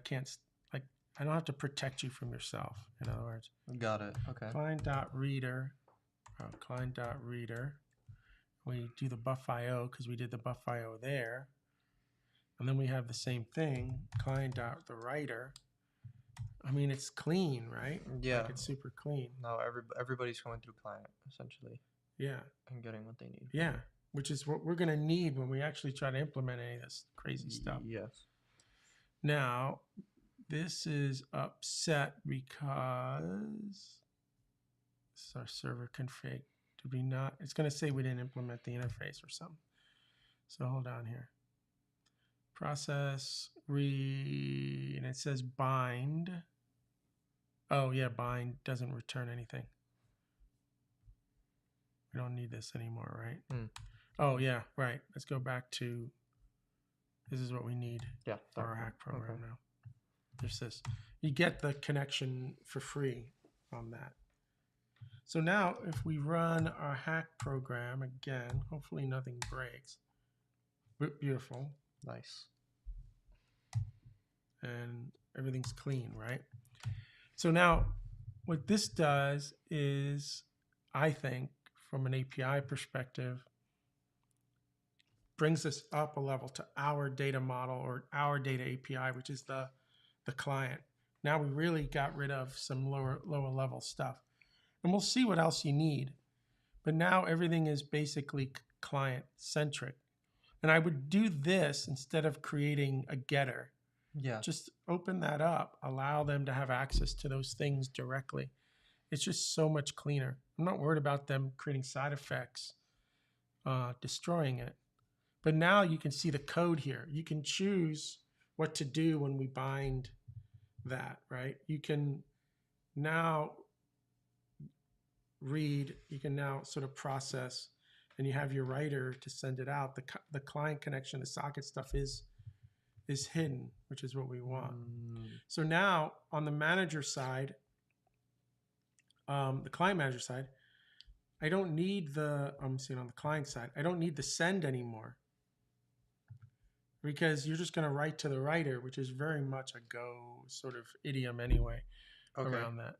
don't have to protect you from yourself, in other words. Got it. Okay. Client.reader. We do the buff IO because we did the buff IO there. And then we have the same thing, client.the-writer. I mean, it's clean, right? Yeah. Like it's super clean. Now everybody's going through client, essentially. Yeah. And getting what they need. Yeah. Which is what we're going to need when we actually try to implement any of this crazy stuff. Yes. Now, this is upset because this is our server config. Did we not? It's going to say we didn't implement the interface or something. So hold on here. Process and it says bind. Oh yeah, bind doesn't return anything. We don't need this anymore, right? Oh yeah, right. Let's go back to, this is what we need for our hack program now. There's this. You get the connection for free on that. So now if we run our hack program again, hopefully nothing breaks. Beautiful. Nice. And everything's clean, right? So now what this does is, I think, from an API perspective, brings us up a level to our data model or our data API, which is the client. Now we really got rid of some lower level stuff. And we'll see what else you need. But now everything is basically client centric. And I would do this instead of creating a getter. Yeah. Just open that up, allow them to have access to those things directly. It's just so much cleaner. I'm not worried about them creating side effects, destroying it. But now you can see the code here. You can choose what to do when we bind that, right? You can now read, you can now sort of process, and you have your writer to send it out. The client connection, the socket stuff is hidden, which is what we want. So now on the manager side, the client manager side, I don't need I'm seeing on the client side, I don't need the send anymore, because you're just going to write to the writer, which is very much a Go sort of idiom anyway, around that.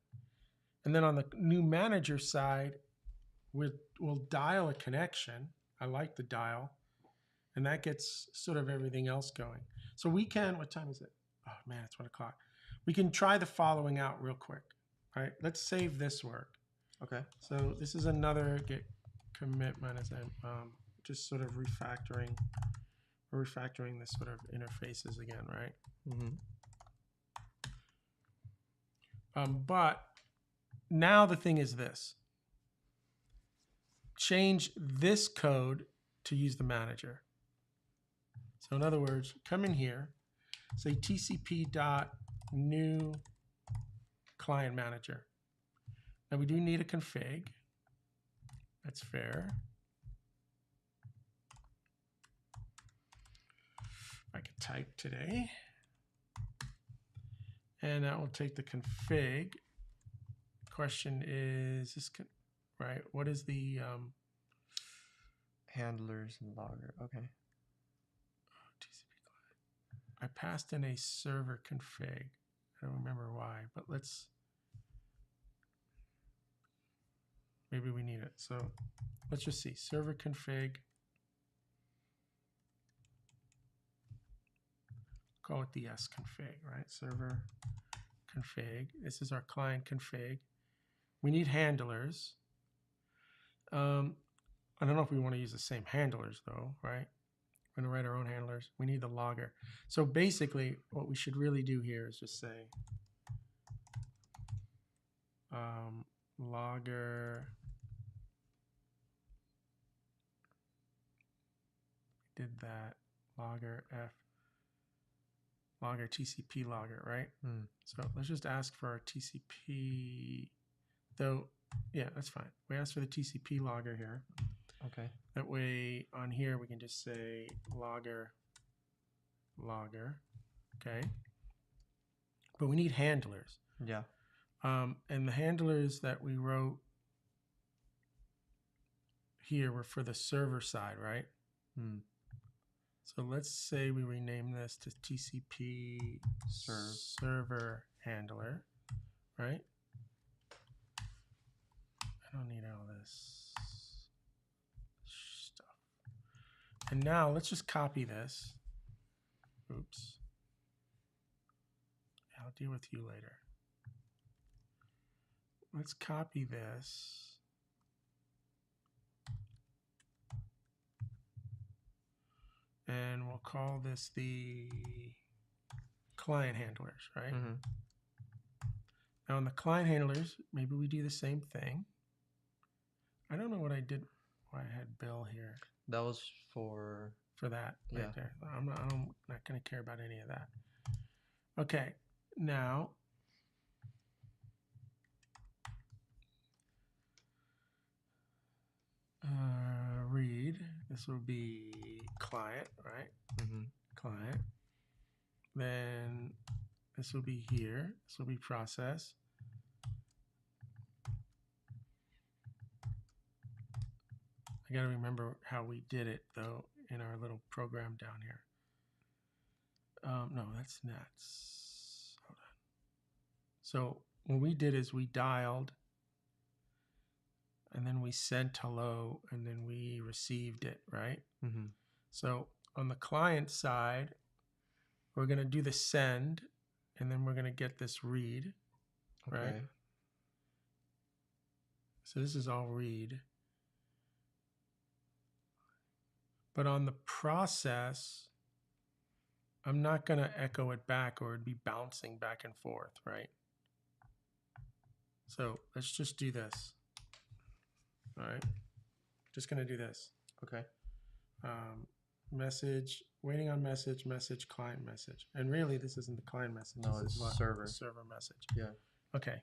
And then on the new manager side, we'll dial a connection. I like the dial. And that gets sort of everything else going. So we can, what time is it? Oh man, it's 1 o'clock. We can try the following out real quick. All right, let's save this work. Okay. So this is another git commit minus m, just sort of refactoring. We're refactoring this sort of interfaces again, right? But now the thing is this. Change this code to use the manager. So in other words, come in here, say tcp.new client manager. Now we do need a config. That's fair. I could type today. And that will take the config. Question is this, right? What is the handlers and logger? Okay. TCP client. I passed in a server config. I don't remember why, but maybe we need it. So let's just see. Server config. Call it the S config, right? Server config. This is our client config. We need handlers. I don't know if we want to use the same handlers though, right? We're going to write our own handlers. We need the logger. So basically what we should really do here is just say logger. Did that. Logger F. Logger TCP logger, right? So let's just ask for our TCP, though. Yeah, that's fine. We ask for the TCP logger here. Okay. That way on here we can just say logger. Okay. But we need handlers. Yeah. And the handlers that we wrote here were for the server side, right? So let's say we rename this to TCP server handler, right? I don't need all this stuff. And now let's just copy this. Oops. I'll deal with you later. Let's copy this. And we'll call this the client handlers, right? Now in the client handlers, maybe we do the same thing. I don't know what I did, why I had Bill here. That was for that right there. I'm not going to care about any of that. Okay, now read. This will be client, right? Client. Then this will be here. This will be process. I got to remember how we did it though in our little program down here. No, that's nets. Hold on. So what we did is we dialed, and then we sent hello, and then we received it, right? So on the client side, we're going to do the send, and then we're going to get this read, right? So this is all read. But on the process, I'm not going to echo it back or it'd be bouncing back and forth, right? So let's just do this. All right. Just going to do this. Okay. Message, waiting on message, message, client message. And really, this isn't the client message. No, this it's is what? server. The server message. Yeah. Okay.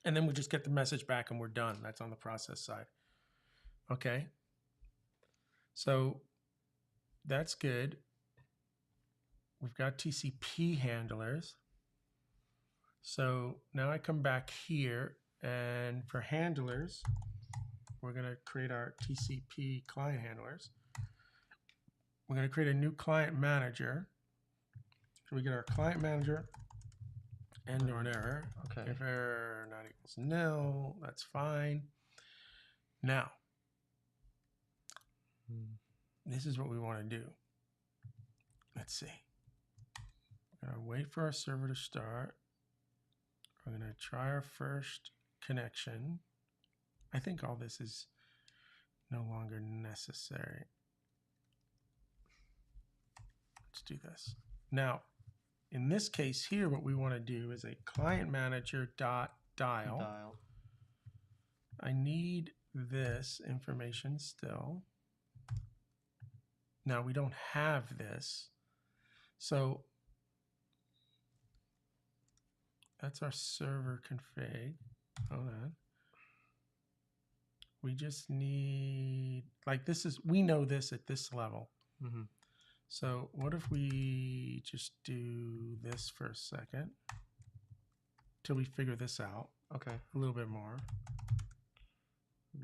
And then we just get the message back and we're done. That's on the process side. Okay. So that's good. We've got TCP handlers. So now I come back here, and for handlers, we're going to create our TCP client handlers. We're going to create a new client manager. So we get our client manager, end or an error. Okay. If error not equals nil, that's fine. Now, this is what we want to do. Let's see. We're going to wait for our server to start. We're going to try our first connection. I think all this is no longer necessary. Let's do this. Now, in this case here, what we want to do is a client manager dot dial. I need this information still. Now we don't have this. So that's our server config. Hold on. We just need, like this is, we know this at this level. Mm-hmm. So what if we just do this for a second till we figure this out Okay. a little bit more.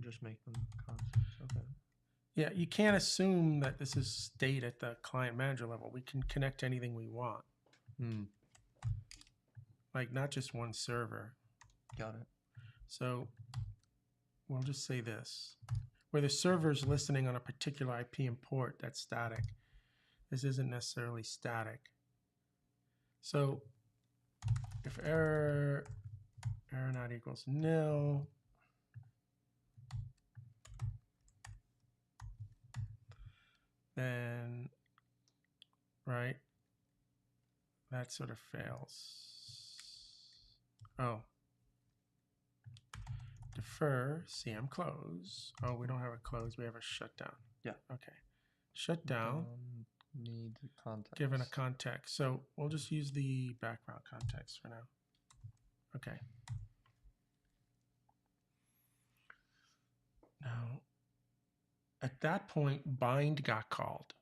Just make them constants. Okay. Yeah, you can't assume that this is state at the client manager level. We can connect to anything we want. Like not just one server. Got it. So we'll just say this. Where the server is listening on a particular IP and port, that's static. This isn't necessarily static. So if error not equals nil, then, right, that sort of fails. Oh. Defer, CM close. Oh, we don't have a close, we have a shutdown. Yeah. Okay. Shutdown. Need context. Given a context. So we'll just use the background context for now. Okay. Now, at that point, bind got called,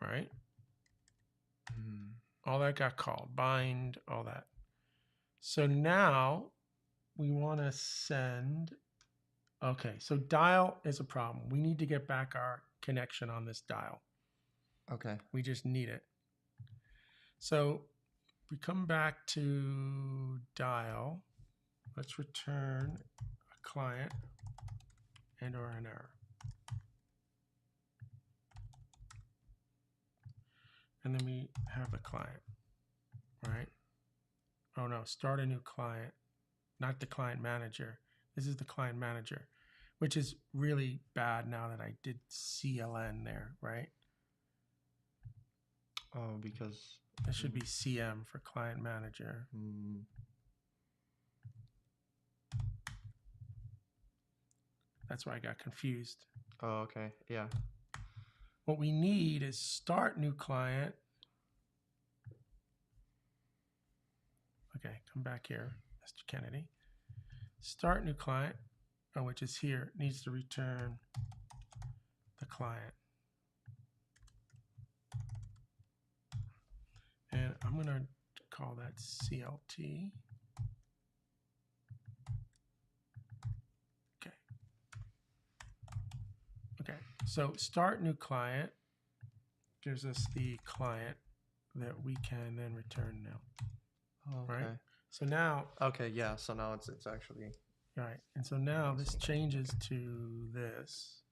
right? All that got called, bind, all that. So now we want to send, okay, so dial is a problem. We need to get back our connection on this dial. Okay. We just need it. So we come back to dial. Let's return a client and or an error. And then we have the client, right? Oh no, start a new client, not the client manager. This is the client manager, which is really bad now that I did CLN there, right? Oh, because it should be CM for client manager. That's why I got confused. Oh, okay. Yeah. What we need is start new client. Okay, come back here, Mr. Kennedy. Start new client, which is here, needs to return the client. And I'm going to call that CLT. Okay. Okay, so start new client gives us the client that we can then return now. Okay. Right? So now. Okay, yeah, so now it's actually. Right, and so now this changes to this.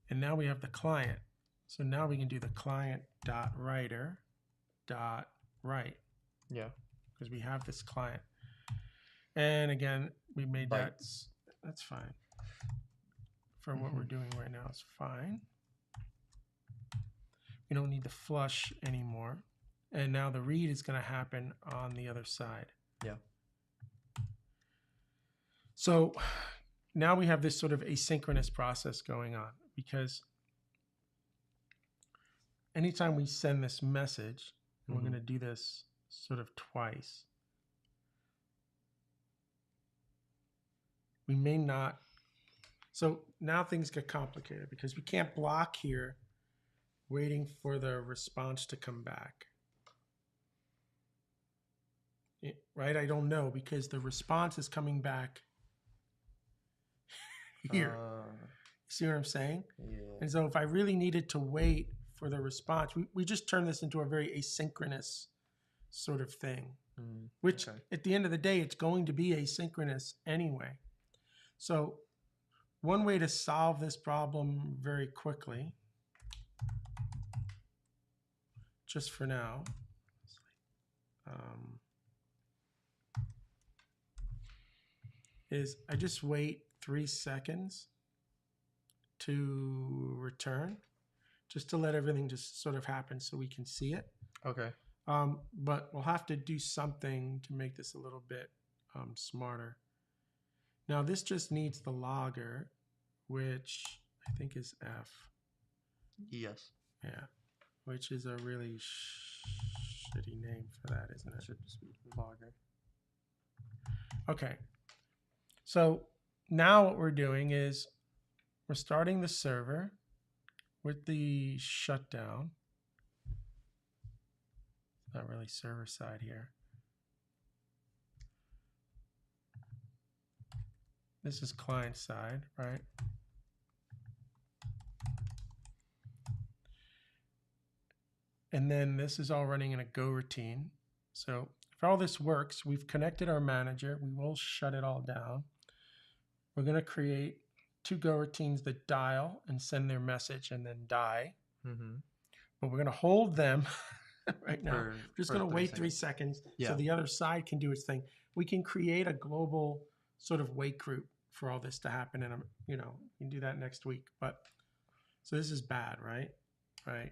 And now we have the client. So now we can do the client.writer.write. Yeah. Because we have this client. And again, we made Byte. that's fine. for what we're doing right now is fine. We don't need the flush anymore. And now the read is going to happen on the other side. Yeah. So now we have this sort of asynchronous process going on, because anytime we send this message, and we're going to do this sort of twice, we may not. So now things get complicated because we can't block here waiting for the response to come back. Right? I don't know, because the response is coming back here. See what I'm saying? Yeah. And so if I really needed to wait for the response, we just turn this into a very asynchronous sort of thing, which at the end of the day, it's going to be asynchronous anyway. So one way to solve this problem very quickly, just for now, is I just wait 3 seconds to return, just to let everything just sort of happen so we can see it. Okay. But we'll have to do something to make this a little bit smarter. Now this just needs the logger, which I think is F. Yes. Yeah, which is a really shitty name for that, isn't it? Should just be logger. Okay. So now what we're doing is we're starting the server with the shutdown. Not really server side here. This is client side, right? And then this is all running in a Go routine. So if all this works, we've connected our manager. We will shut it all down. We're going to create 2 Go routines that dial and send their message and then die. But we're going to hold them right now. We're just going to wait 3 seconds so the other side can do its thing. We can create a global sort of wait group for all this to happen. And, you know, we can do that next week. But so this is bad, right? Right.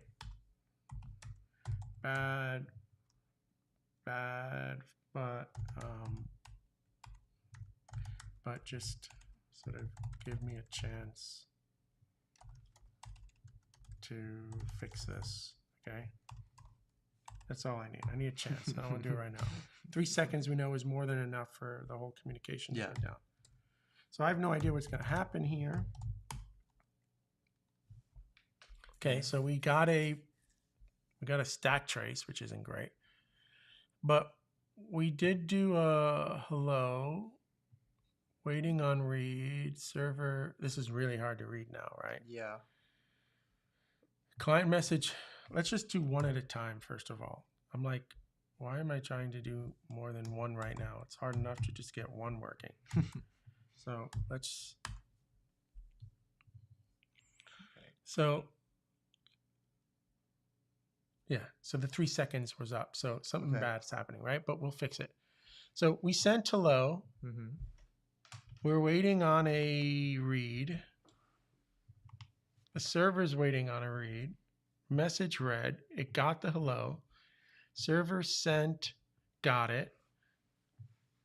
Bad, but just sort of give me a chance to fix this, okay? That's all I need. I need a chance. I don't want to do it right now. 3 seconds we know is more than enough for the whole communication to go down. So I have no idea what's going to happen here. Okay, so we got a stack trace, which isn't great. But we did do a hello, waiting on read, server. This is really hard to read now, right? Yeah. Client message. Let's just do one at a time, first of all. I'm like, why am I trying to do more than one right now? It's hard enough to just get one working. So let's. So. Yeah, so the 3 seconds was up. So something bad's happening, right? But we'll fix it. So we sent hello. We're waiting on a read. The server's waiting on a read. Message read. It got the hello. Server sent, got it.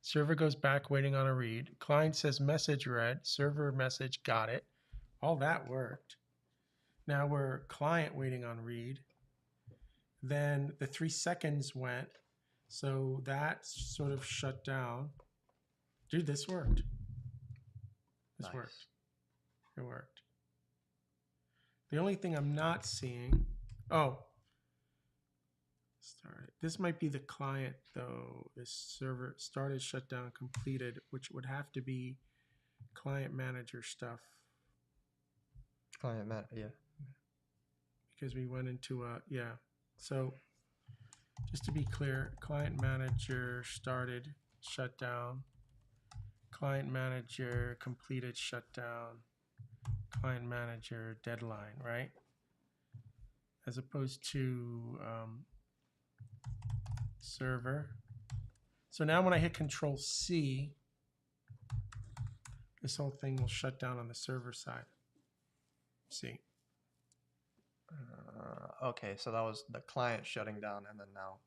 Server goes back waiting on a read. Client says message read. Server message got it. All that worked. Now we're client waiting on read. Then the 3 seconds went, so that sort of shut down. Dude, this worked. This worked. It worked. The only thing I'm not seeing, started. This might be the client though. This server started, shut down, completed, which would have to be client manager stuff. Client manager, yeah. Because we went into a, So just to be clear, client manager started, shut down, client manager completed, shut down, client manager deadline, right? As opposed to server. So now when I hit Control C, this whole thing will shut down on the server side. See. Okay, so that was the client shutting down, and then now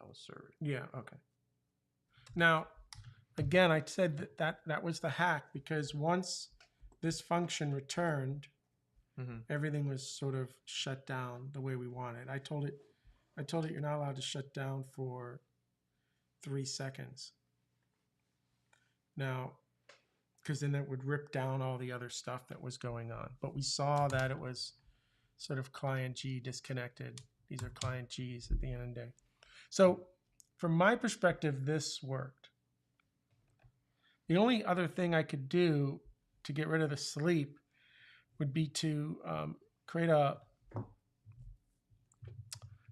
that was server. Yeah. Okay. Now, again, I said that was the hack, because once this function returned, everything was sort of shut down the way we wanted. I told it you're not allowed to shut down for 3 seconds. Now, because then it would rip down all the other stuff that was going on. But we saw that it was sort of client G disconnected. These are client Gs at the end of the day. So from my perspective, this worked. The only other thing I could do to get rid of the sleep would be to create a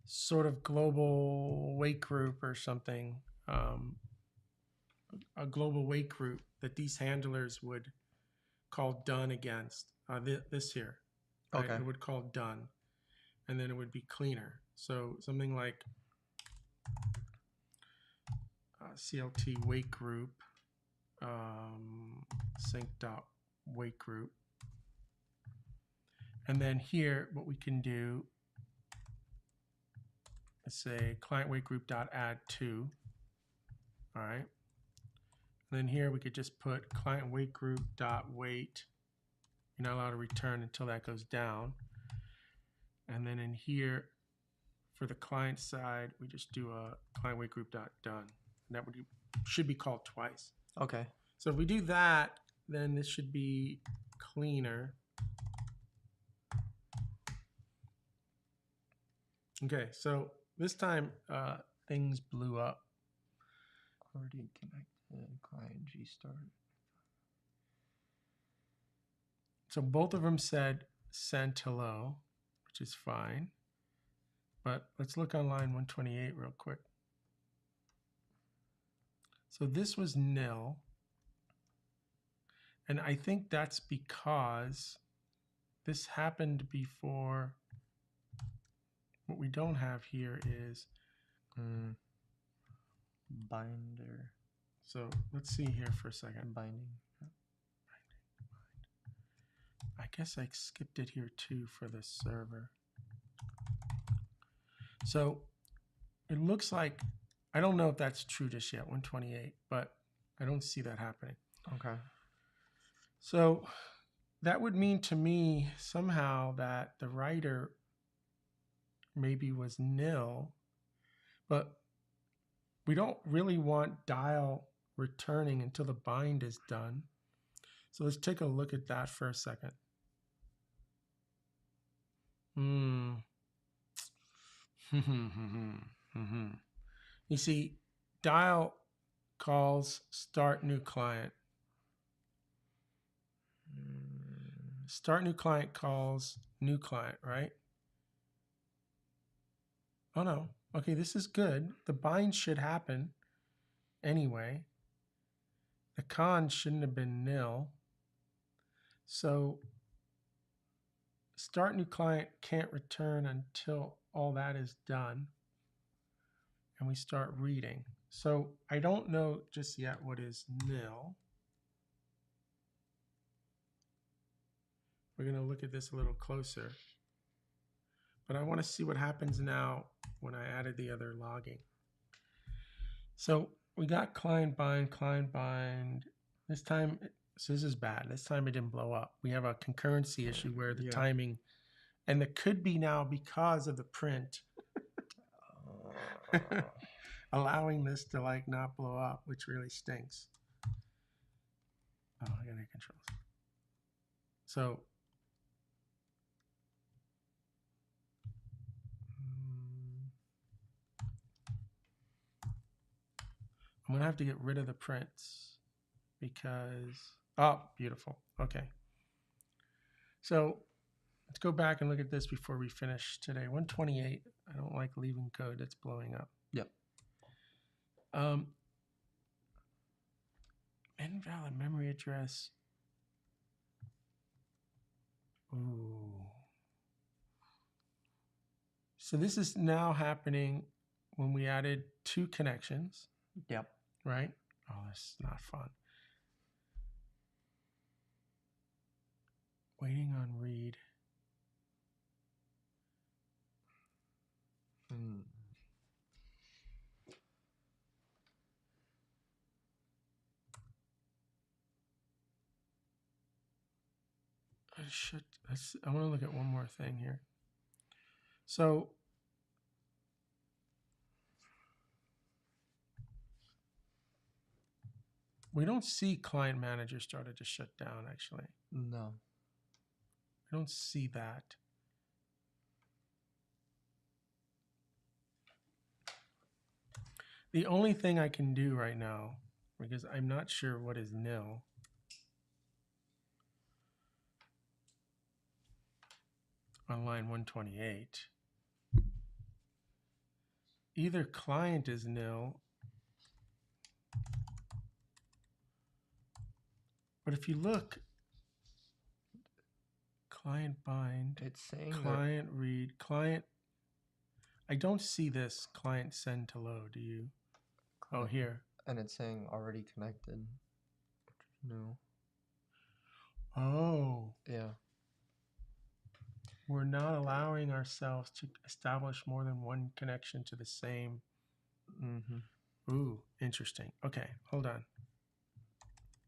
sort of global wake group or something, a global wake group that these handlers would call done against. This here, right? Okay. It would call done, and then it would be cleaner. So something like CLT wake group, sync.wake group. And then here, what we can do is say client wake group dot add to. All right. And then here we could just put client wake group dot wait. You're not allowed to return until that goes down. And then in here, for the client side, we just do a client wake group dot done. And that should be called twice. Okay. So if we do that, then this should be cleaner. Okay, so this time things blew up. Already connected. Client G started. So both of them said sent hello, which is fine. But let's look on line 128 real quick. So this was nil. And I think that's because this happened before. What we don't have here is binder. So let's see here for a second. Binding. I guess I skipped it here too for the server. So it looks like, I don't know if that's true just yet, 128, but I don't see that happening. Okay. So that would mean to me somehow that the writer maybe was nil, but we don't really want dial returning until the bind is done. So let's take a look at that for a second. You see, dial calls start new client. Start new client calls new client, right? Oh no. Okay, this is good. The bind should happen anyway. The con shouldn't have been nil. So start new client can't return until all that is done and we start reading. So I don't know just yet what is nil. We're going to look at this a little closer. But I want to see what happens now when I added the other logging. So we got client bind. This time, so this is bad. This time it didn't blow up. We have a concurrency issue where the timing, and it could be now because of the print, allowing this to like not blow up, which really stinks. Oh, I got controls. So I'm going to have to get rid of the prints because, oh, beautiful. Okay. So let's go back and look at this before we finish today. 128, I don't like leaving code that's blowing up. Yep. Invalid memory address. Ooh. So this is now happening when we added 2 connections. Yep. Right? Oh, this is not fun. Waiting on read. Hmm. I want to look at one more thing here. So we don't see client manager started to shut down, actually. No. I don't see that. The only thing I can do right now, because I'm not sure what is nil, on line 128, either client is nil, but if you look, client bind, It's saying client read, client, I don't see this client send to load, do you? Oh, here. and it's saying already connected. No. Oh, Yeah. we're not allowing ourselves to establish more than one connection to the same. Mm-hmm. Ooh, interesting. Okay, hold on.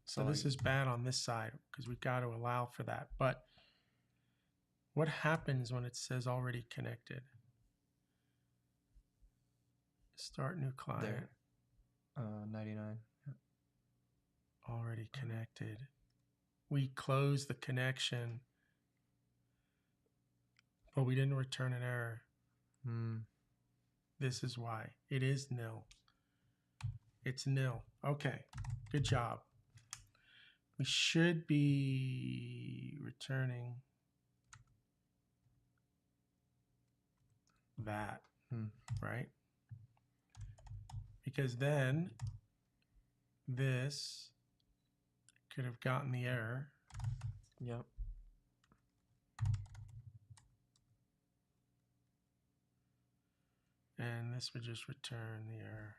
So So this is bad on this side because we've got to allow for that. But what happens when it says already connected? Start new client. There. 99. Already connected. We close the connection, but we didn't return an error. This is why. It is nil. It's nil. Okay, good job. We should be returning that, right? Because then this could have gotten the error. Yep. And this would just return the error.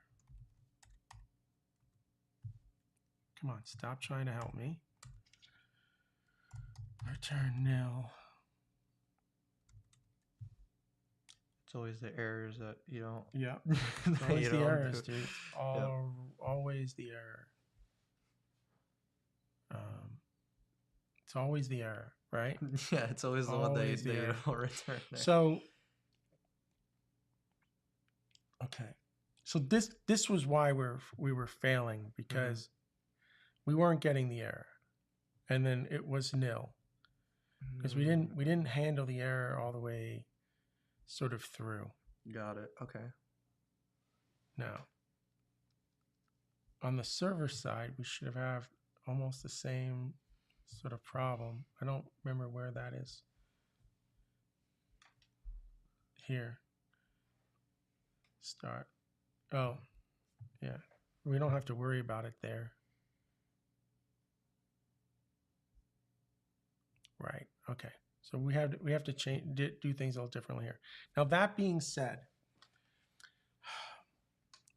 Come on, stop trying to help me. Return nil. It's always the errors that you don't. Yeah, it's always the errors, dude. Always the error. It's always the error, right? Yeah, it's always the one that Always the you error. don't return. So, okay. So this was why we were failing, because we weren't getting the error, and then it was nil because we didn't handle the error all the way sort of through. Got it. Okay. Now, on the server side, we should have almost the same sort of problem. I don't remember where that is. Here. Start. Oh, yeah. We don't have to worry about it there. Right. Okay. So we have to change, do things a little differently here. Now, that being said,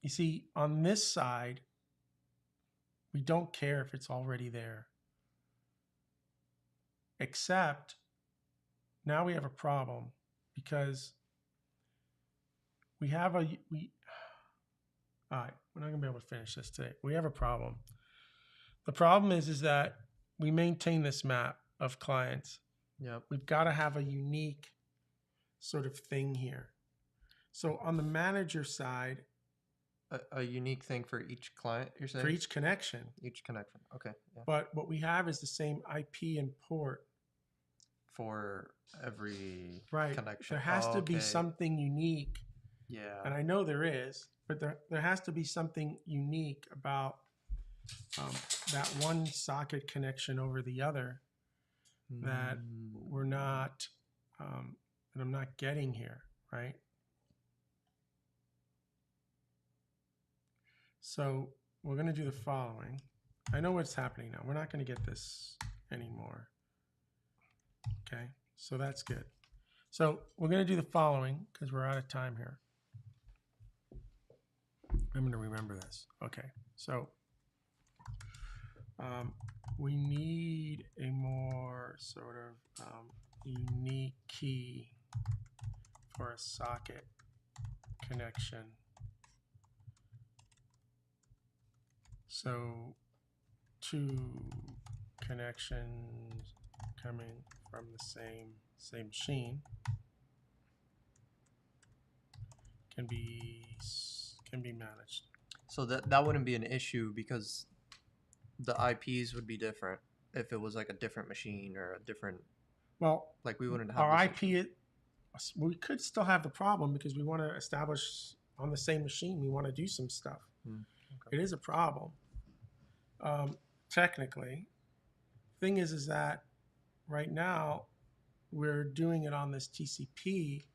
you see, on this side, we don't care if it's already there. Except now we have a problem because we have all right, we're not gonna be able to finish this today. We have a problem. The problem is that we maintain this map of clients. Yep. We've got to have a unique sort of thing here. So on the manager side, A unique thing for each client, you're saying? for each connection. Each connection. Okay. Yeah. But what we have is the same IP and port. For every Right. connection. There has to be something unique. Yeah. And I know there is, but there has to be something unique about that one socket connection over the other that we're not, that I'm not getting here, right? So we're going to do the following. I know what's happening now. We're not going to get this anymore. Okay, so that's good. So we're going to do the following because we're out of time here. I'm going to remember this. Okay, so we need a more sort of unique key for a socket connection. So 2 connections coming from the same machine can be managed. So that wouldn't be an issue because the IPs would be different if it was like a different machine or a different. Well, Like we wouldn't have our this issue. IP, we could still have the problem because we want to establish on the same machine. We want to do some stuff. Okay. It is a problem, technically. Thing is that right now we're doing it on this TCP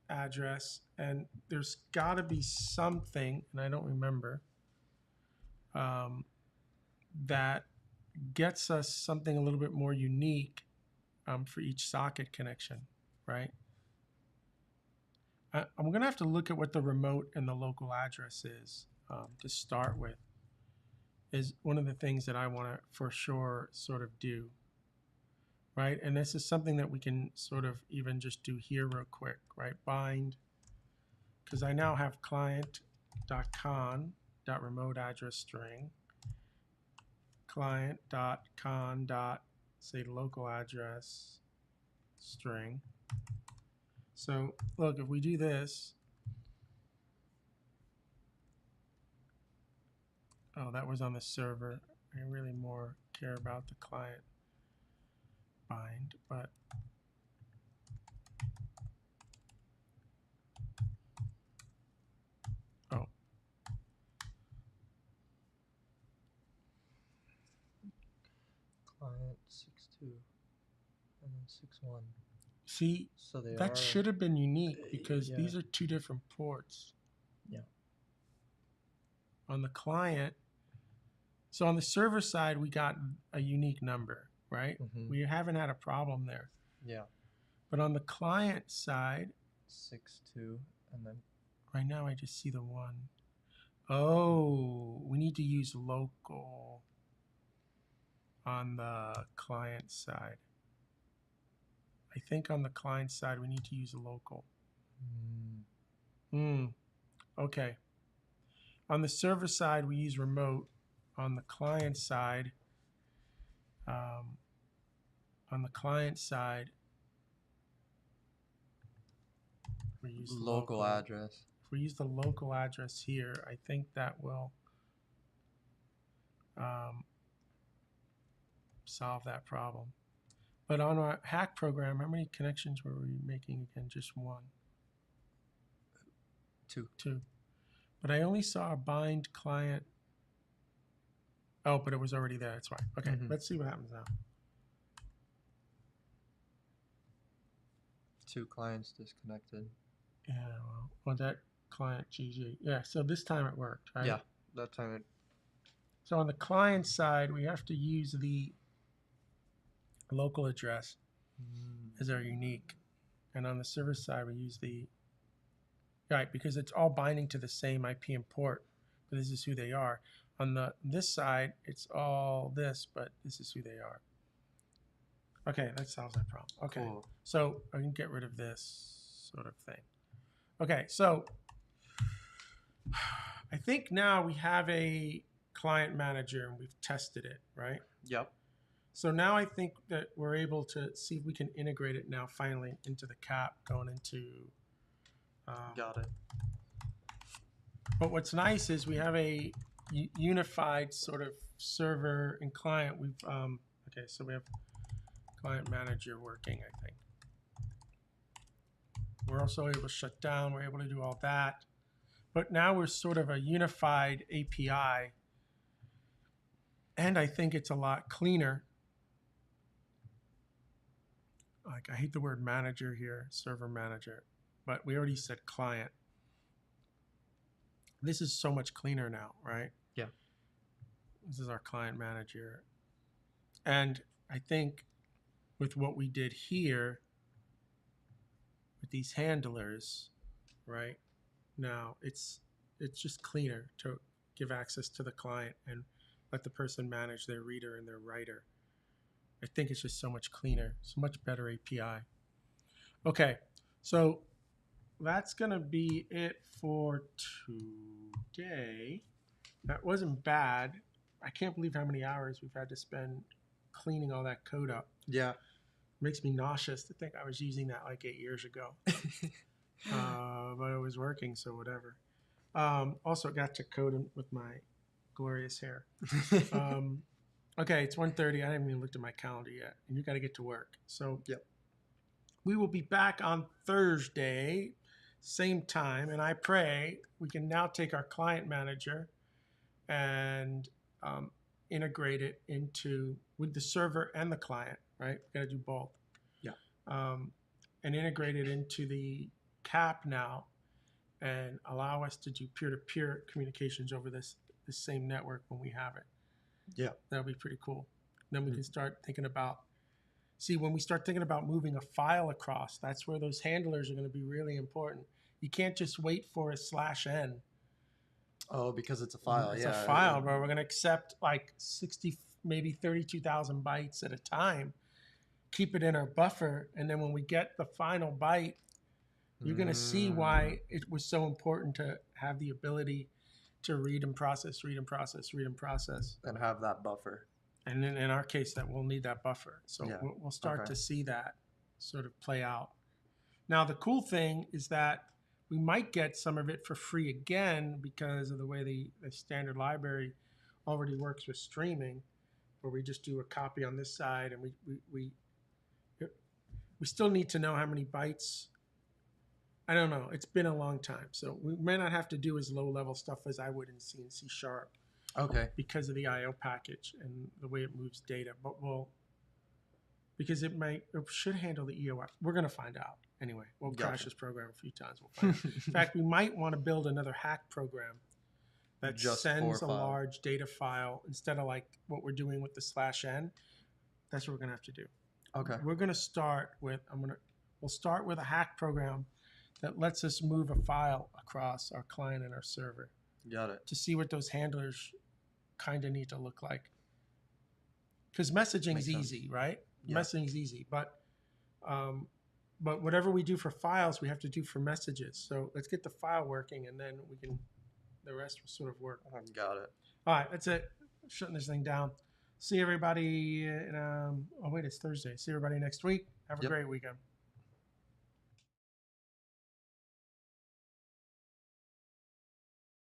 address, and there's got to be something, and I don't remember, that gets us something a little bit more unique for each socket connection, right? I'm going to have to look at what the remote and the local address is to start with. Is one of the things that I want to for sure sort of do, right? And this is something that we can sort of even just do here real quick, right? Bind, because I now have client.con.remote address string, client.con. say local address string. So look, if we do this, oh, that was on the server. I really more care about the client bind, but oh, Client 6.2 and then 6.1. see, So that should have been unique because these are 2 different ports. Yeah. On the client, so on the server side, we got a unique number, right? Mm-hmm. We haven't had a problem there. Yeah. But on the client side, 6.2 and then right now I just see the 1. Oh, we need to use local on the client side. I think on the client side, we need to use local. Okay. On the server side, we use remote. On the client side, we use local address. If we use the local address here, I think that will solve that problem. But on our hack program, how many connections were we making again? Just 1. 2. But I only saw a bind client. Oh, but it was already there. That's why. Okay, Let's see what happens now. 2 clients disconnected. Yeah, well, that client GG. Yeah, so this time it worked, right? Yeah, that time it. So on the client side, we have to use the local address as our unique. And on the server side, we use the, right, because it's all binding to the same IP and port, but this is who they are. On this side, it's all this, but this is who they are. Okay, that solves that problem. Okay, Cool. So I can get rid of this sort of thing. Okay, so I think now we have a client manager and we've tested it, right? Yep. So now I think that we're able to see if we can integrate it now finally into the CAP going into. Got it. But what's nice is we have a unified sort of server and client. We've okay, so we have client manager working, I think. We're also able to shut down. We're able to do all that. But now we're sort of a unified API. And I think it's a lot cleaner. Like, I hate the word manager here, server manager, but we already said client. This is so much cleaner now, right? Yeah. This is our client manager. And I think with what we did here, with these handlers, right? Now it's just cleaner to give access to the client and let the person manage their reader and their writer. I think it's just so much cleaner. It's a much better API. Okay, so that's going to be it for today. That wasn't bad. I can't believe how many hours we've had to spend cleaning all that code up. Yeah. It makes me nauseous to think I was using that like 8 years ago. But it was working, so whatever. Also got to code with my glorious hair. Okay, it's 1:30. I haven't even looked at my calendar yet, and you got to get to work. So Yep. We will be back on Thursday, same time, and I pray we can now take our client manager and integrate it into with the server and the client. Right, we got to do both. Yeah. And integrate it into the CAP now, and allow us to do peer-to-peer communications over this same network when we have it. Yeah. That'll be pretty cool. Then we can start thinking about, when we start thinking about moving a file across, that's where those handlers are going to be really important. You can't just wait for a /n. Oh, because it's a file. It's yeah. a file, bro. We're going to accept like 60, maybe 32,000 bytes at a time. Keep it in our buffer, and then when we get the final byte, you're going to see why it was so important to have the ability to read and process, read and process, read and process. And have that buffer. And then in our case, that we'll need that buffer. So Yeah. we'll start to see that sort of play out. Now, the cool thing is that we might get some of it for free again because of the way the standard library already works with streaming, where we just do a copy on this side, and we still need to know how many bytes. I don't know. It's been a long time. So we may not have to do as low-level stuff as I would in C and C#. Okay. Because of the I/O package and the way it moves data. But because it should handle the EOF. We're going to find out. Anyway, we'll crash this program a few times. We'll find out. In fact, we might want to build another hack program that Just sends a for file. large data file instead of like what we're doing with the /n. That's what we're going to have to do. Okay. We're going to start with, we'll start with a hack program that lets us move a file across our client and our server Got it. to see what those handlers kind of need to look like. Because messaging is easy, right? Yeah. Messaging is easy, but whatever we do for files, we have to do for messages. So let's get the file working, and then the rest will sort of work. Got it. All right, that's it. Shutting this thing down. See everybody. Oh wait, it's Thursday. See everybody next week. Have a great weekend.